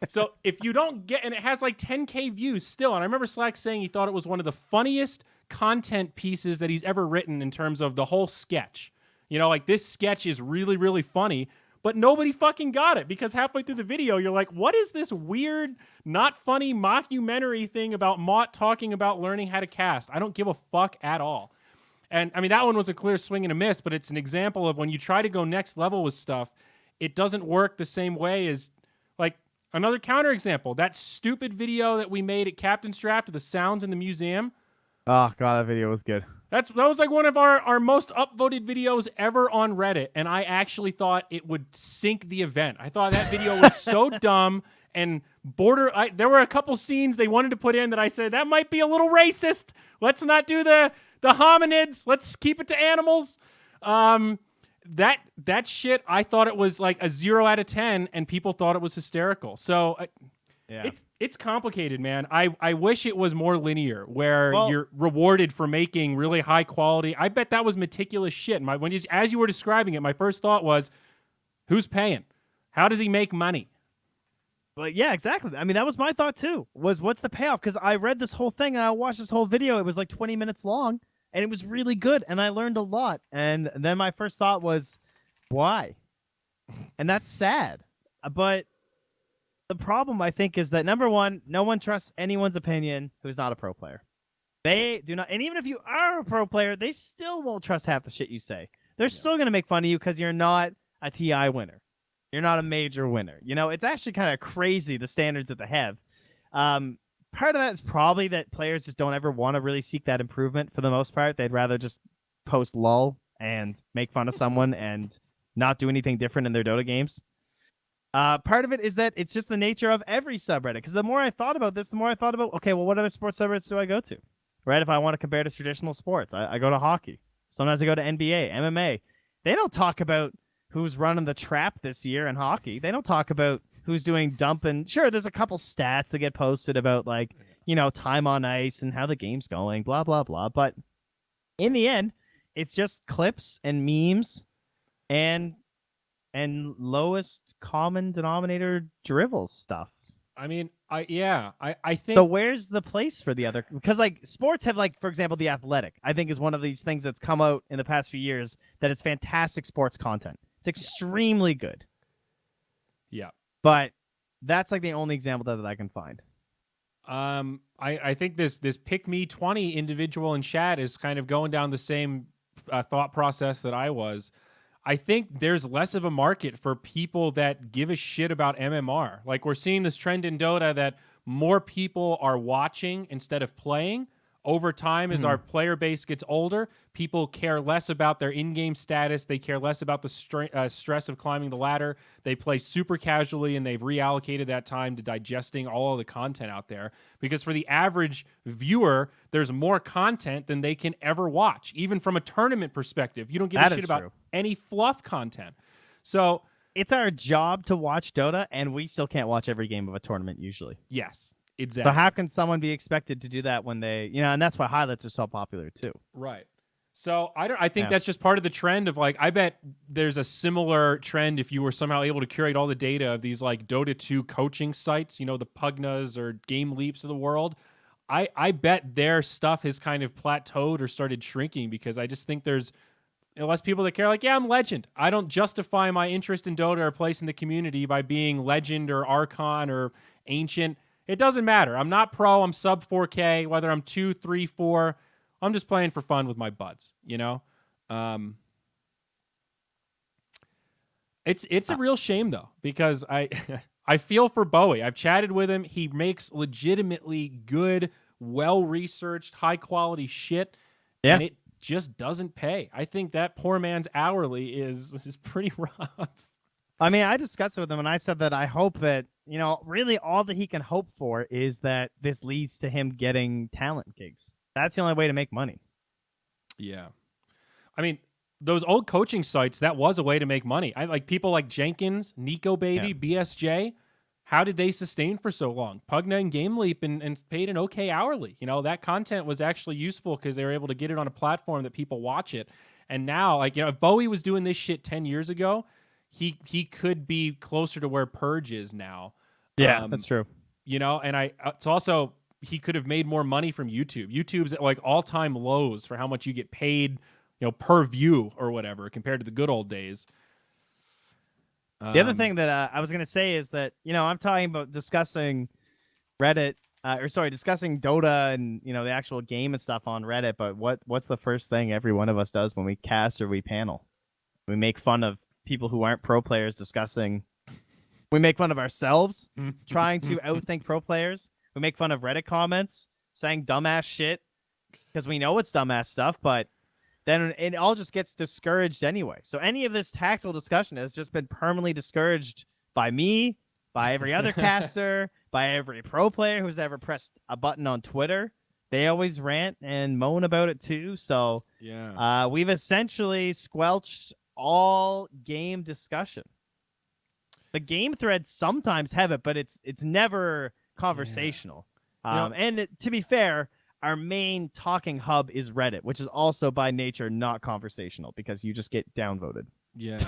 So if you don't get, and it has like 10K views still, and I remember Slack saying he thought it was one of the funniest content pieces that he's ever written in terms of the whole sketch. Like this sketch is really, really funny, but nobody fucking got it because halfway through the video, you're like, what is this weird, not funny mockumentary thing about Mott talking about learning how to cast? I don't give a fuck at all. And I mean, that one was a clear swing and a miss, but it's an example of when you try to go next level with stuff, it doesn't work the same way as like another counterexample. That stupid video that we made at Captain's Draft of the sounds in the museum. Oh, God, that video was good. That was like one of our most upvoted videos ever on Reddit, and I actually thought it would sink the event. I thought that video was so dumb and there were a couple scenes they wanted to put in that I said, that might be a little racist. Let's not do the hominids. Let's keep it to animals. That shit, I thought it was like a 0 out of 10, and people thought it was hysterical. So... It's complicated, man. I wish it was more linear, where you're rewarded for making really high quality. I bet that was meticulous shit. As you were describing it, my first thought was, who's paying? How does he make money? Well, yeah, exactly. I mean, that was my thought too. What's the payoff? Because I read this whole thing and I watched this whole video. It was like 20 minutes long, and it was really good, and I learned a lot. And then my first thought was, why? And that's sad. But the problem, I think, is that, number one, no one trusts anyone's opinion who's not a pro player. They do not, and even if you are a pro player, they still won't trust half the shit you say. They're still going to make fun of you because you're not a TI winner. You're not a major winner. It's actually kind of crazy, the standards that they have. Part of that is probably that players just don't ever want to really seek that improvement for the most part. They'd rather just post lol and make fun of someone and not do anything different in their Dota games. Part of it is that it's just the nature of every subreddit. Because the more I thought about this, the more I thought about, okay, well, what other sports subreddits do I go to? Right? If I want to compare to traditional sports, I go to hockey. Sometimes I go to NBA, MMA. They don't talk about who's running the trap this year in hockey. They don't talk about who's doing dumping. Sure, there's a couple stats that get posted about, like, time on ice and how the game's going, blah, blah, blah. But in the end, it's just clips and memes and lowest common denominator dribble stuff. I mean, I think. So where's the place for the other? Because, like, sports have, like, for example, The Athletic, I think, is one of these things that's come out in the past few years that it's fantastic sports content. It's extremely good. Yeah. But that's, like, the only example that I can find. I think this Pick Me 20 individual in chat is kind of going down the same thought process that I was. I think there's less of a market for people that give a shit about MMR. Like, we're seeing this trend in Dota that more people are watching instead of playing. Over time, as our player base gets older, people care less about their in-game status. They care less about the stress of climbing the ladder. They play super casually, and they've reallocated that time to digesting all of the content out there. Because for the average viewer, there's more content than they can ever watch. Even from a tournament perspective, you don't give a shit about any fluff content. So it's our job to watch Dota, and we still can't watch every game of a tournament usually. Yes. Exactly. So how can someone be expected to do that when they, and that's why highlights are so popular too. Right. So I think that's just part of the trend of, like, I bet there's a similar trend if you were somehow able to curate all the data of these, like, Dota 2 coaching sites, the Pugnas or Game Leaps of the world. I bet their stuff has kind of plateaued or started shrinking because I just think there's less people that care. Like, yeah, I'm Legend. I don't justify my interest in Dota or place in the community by being Legend or Archon or Ancient. It doesn't matter. I'm not pro. I'm sub 4K, whether I'm 2, 3, 4. I'm just playing for fun with my buds, It's a real shame, though, because I feel for Bowie. I've chatted with him. He makes legitimately good, well-researched, high-quality shit, and it just doesn't pay. I think that poor man's hourly is pretty rough. I mean, I discussed it with him, and I said that I hope that, really all that he can hope for is that this leads to him getting talent gigs. That's the only way to make money. Yeah. I mean, those old coaching sites, that was a way to make money. I like people like Jenkins, Nico Baby, BSJ. How did they sustain for so long? Pugna and Game Leap and paid an okay hourly. That content was actually useful because they were able to get it on a platform that people watch it. And now, if Bowie was doing this shit 10 years ago, he could be closer to where Purge is now. Yeah, that's true. And it's also, he could have made more money from YouTube. YouTube's at, like, all-time lows for how much you get paid, per view or whatever, compared to the good old days. The other thing that I was going to say is that, I'm talking about discussing Reddit, discussing Dota and, the actual game and stuff on Reddit, but what's the first thing every one of us does when we cast or we panel? We make fun of people who aren't pro players discussing. We make fun of ourselves trying to outthink pro players. We make fun of Reddit comments saying dumbass shit because we know it's dumbass stuff, but then it all just gets discouraged anyway. So any of this tactical discussion has just been permanently discouraged by me, by every other caster, by every pro player who's ever pressed a button on Twitter. They always rant and moan about it too. So we've essentially squelched all game discussion. The game threads sometimes have it, but it's never conversational. And to be fair, our main talking hub is Reddit, which is also by nature not conversational because you just get downvoted. Yeah.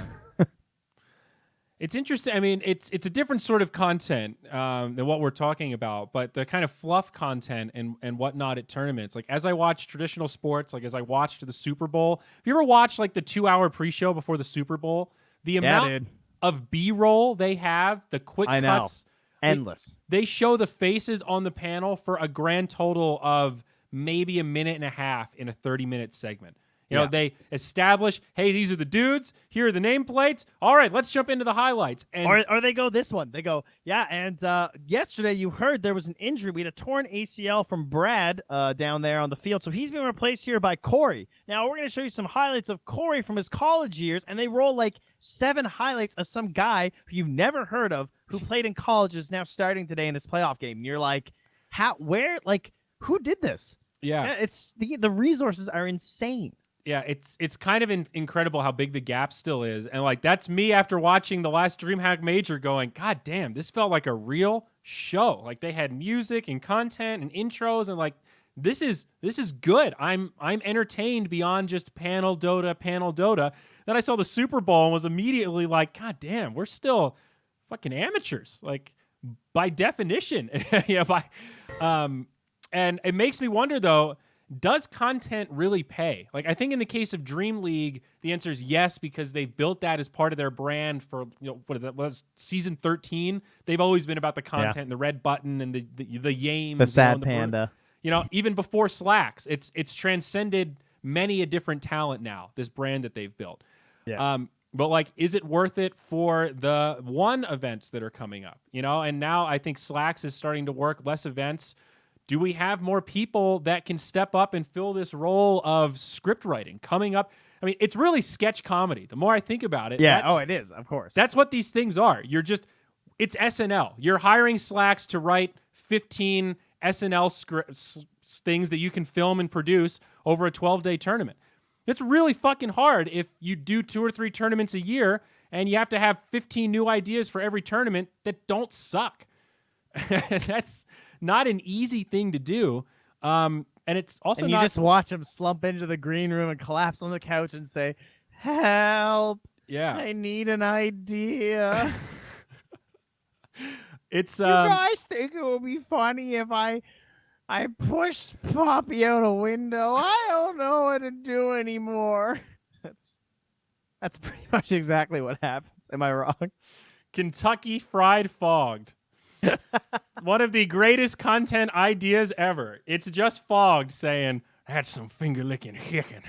It's interesting. I mean, it's a different sort of content than what we're talking about, but the kind of fluff content and whatnot at tournaments. Like, as I watch traditional sports, like as I watched the Super Bowl, have you ever watched, like, the 2-hour pre-show before the Super Bowl? The amount of B-roll they have, the quick cuts. Endless. They show the faces on the panel for a grand total of maybe a minute and a half in a 30-minute segment. You know, they establish, hey, these are the dudes. Here are the nameplates. All right, let's jump into the highlights. And or they go this one. They go, yeah, and yesterday you heard there was an injury. We had a torn ACL from Brad down there on the field, so he's being replaced here by Corey. Now we're going to show you some highlights of Corey from his college years, and they roll like 7 highlights of some guy who you've never heard of who played in college is now starting today in this playoff game. And you're like, who did this? Yeah, it's the resources are insane. Yeah, it's kind of incredible how big the gap still is. And like that's me after watching the last DreamHack Major going, God damn, this felt like a real show. Like they had music and content and intros and like this is good. I'm entertained beyond just panel Dota. Then I saw the Super Bowl and was immediately like, God damn, we're still fucking amateurs. Like by definition. And it makes me wonder though, does content really pay? Like, I think in the case of Dream League, the answer is yes, because they've built that as part of their brand for, what is that? Was season 13? They've always been about the content and the red button and the yame. The sad panda. Even before Slacks, it's transcended many a different talent now, this brand that they've built. Yeah. But like, is it worth it for the one events that are coming up? And now I think Slacks is starting to work, less events. Do we have more people that can step up and fill this role of script writing coming up? I mean, it's really sketch comedy. The more I think about it. Yeah. It is. Of course. That's what these things are. It's SNL. You're hiring Slacks to write 15 SNL things that you can film and produce over a 12-day tournament. It's really fucking hard if you do 2 or 3 tournaments a year and you have to have 15 new ideas for every tournament that don't suck. That's not an easy thing to do. And it's also you just watch him slump into the green room and collapse on the couch and say, help. Yeah. I need an idea. It's you guys think it would be funny if I pushed Poppy out a window? I don't know what to do anymore. That's pretty much exactly what happens. Am I wrong? Kentucky Fried Fogged. One of the greatest content ideas ever. It's just Fogged saying, that's some finger licking hickin'.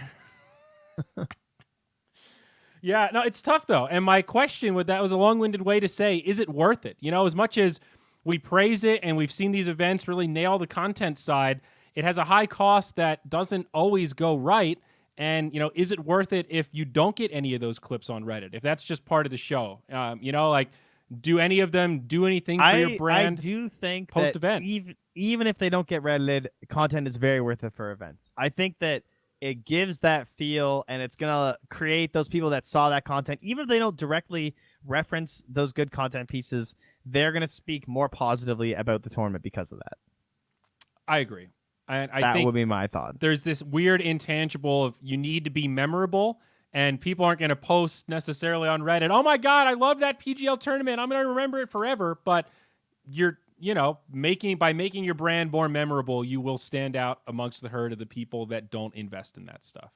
Yeah, no, it's tough though. And my question with that was a long-winded way to say, is it worth it? As much as we praise it and we've seen these events really nail the content side, it has a high cost that doesn't always go right. And, is it worth it if you don't get any of those clips on Reddit? If that's just part of the show, do any of them do anything for your brand? I do think post-event? that even if they don't get Reddited, content is very worth it for events. I think that it gives that feel, and it's going to create those people that saw that content. Even if they don't directly reference those good content pieces, they're going to speak more positively about the tournament because of that. I agree. I that think would be my thought. There's this weird intangible of you need to be memorable. And people aren't going to post necessarily on Reddit, oh my God, I love that PGL tournament. I'm going to remember it forever. But you're, by making your brand more memorable, you will stand out amongst the herd of the people that don't invest in that stuff.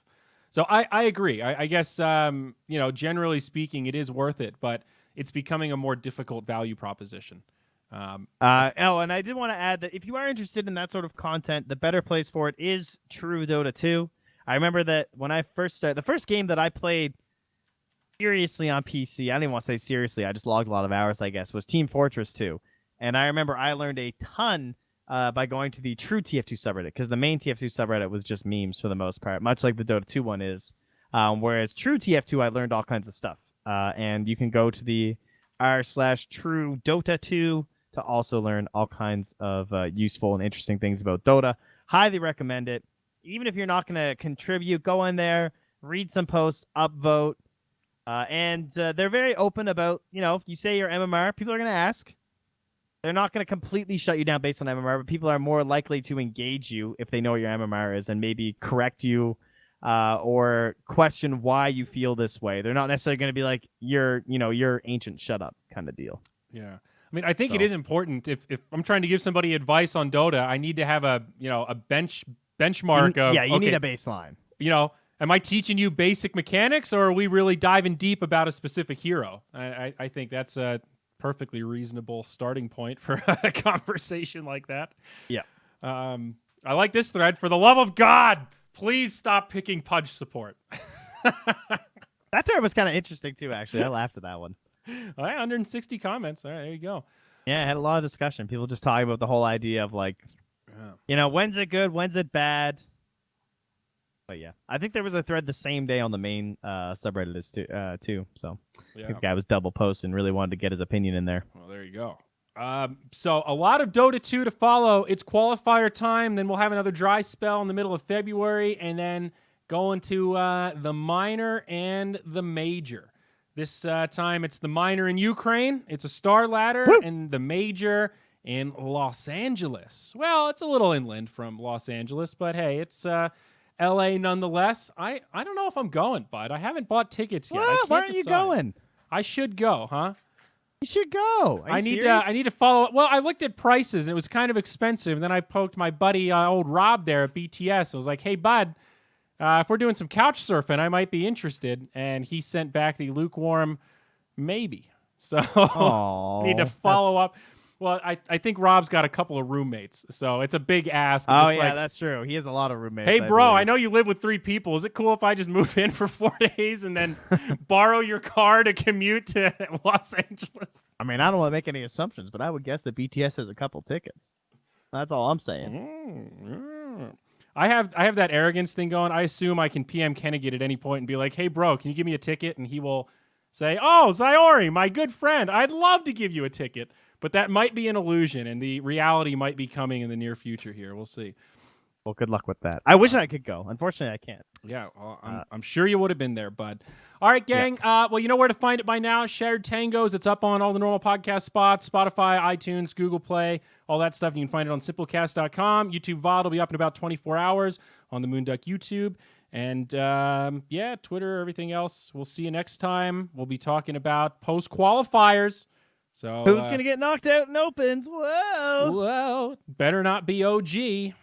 So I agree. I guess, generally speaking, it is worth it, but it's becoming a more difficult value proposition. And I did want to add that if you are interested in that sort of content, the better place for it is True Dota 2. I remember that when I first started, the first game that I played seriously on PC, I don't even want to say seriously, I just logged a lot of hours, I guess, was Team Fortress 2. And I remember I learned a ton by going to the True TF2 subreddit, because the main TF2 subreddit was just memes for the most part, much like the Dota 2 one is. Whereas True TF2, I learned all kinds of stuff. And you can go to the r/True Dota 2 to also learn all kinds of useful and interesting things about Dota. Highly recommend it. Even if you're not going to contribute, go in there, read some posts, upvote. And they're very open about, you say you're MMR, people are going to ask. They're not going to completely shut you down based on MMR, but people are more likely to engage you if they know what your MMR is and maybe correct you or question why you feel this way. They're not necessarily going to be like, you're ancient, shut up kind of deal. Yeah. I mean, I think it is important. If I'm trying to give somebody advice on Dota, I need to have a benchmark of, you need a baseline. Am I teaching you basic mechanics, or are we really diving deep about a specific hero? I think that's a perfectly reasonable starting point for a conversation like that. Yeah. I like this thread. For the love of God, Please stop picking Pudge support. That turn was kind of interesting too. Actually, I laughed at that one. All right, 160 comments. All right, there you go. Yeah, I had a lot of discussion. People just talking about the whole idea of like, when's it good, when's it bad. But yeah, I think there was a thread the same day on the main subreddit as too. So the guy was double posting, really wanted to get his opinion in there. Well, there you go. So a lot of Dota 2 to follow. It's qualifier time. Then we'll have another dry spell in the middle of February, and then going to the minor and the major. This time it's the minor in Ukraine. It's a star ladder. Woo! And the major in Los Angeles. Well, it's a little inland from Los Angeles, but hey, it's LA nonetheless. I don't know if I'm going, bud. I haven't bought tickets yet. I can't Why aren't you decide. going? I should go, huh? You should go. I need to follow. Well, I looked at prices and it was kind of expensive. And then I poked my buddy, old Rob, there at BTS. I was like, "Hey, bud, if we're doing some couch surfing, I might be interested." And he sent back the lukewarm, maybe. So I need to follow up. Well, I think Rob's got a couple of roommates, so it's a big ask. Oh, yeah, that's true. He has a lot of roommates. Hey, bro, I know you live with 3 people. Is it cool if I just move in for 4 days and then borrow your car to commute to Los Angeles? I mean, I don't want to make any assumptions, but I would guess that BTS has a couple tickets. That's all I'm saying. I have that arrogance thing going. I assume I can PM Kennegat at any point and be like, "Hey, bro, can you give me a ticket?" And he will say, "Oh, Zyori, my good friend, I'd love to give you a ticket." But that might be an illusion, and the reality might be coming in the near future here. We'll see. Well, good luck with that. I wish I could go. Unfortunately, I can't. Yeah, well, I'm sure you would have been there, bud. All right, gang. Yeah. Well, you know where to find it by now. Shared Tangos. It's up on all the normal podcast spots, Spotify, iTunes, Google Play, all that stuff. You can find it on simplecast.com. YouTube VOD will be up in about 24 hours on the Moonduck YouTube. And, Twitter, everything else. We'll see you next time. We'll be talking about post-qualifiers. So who's going to get knocked out in opens? Whoa. Whoa. Better not be OG.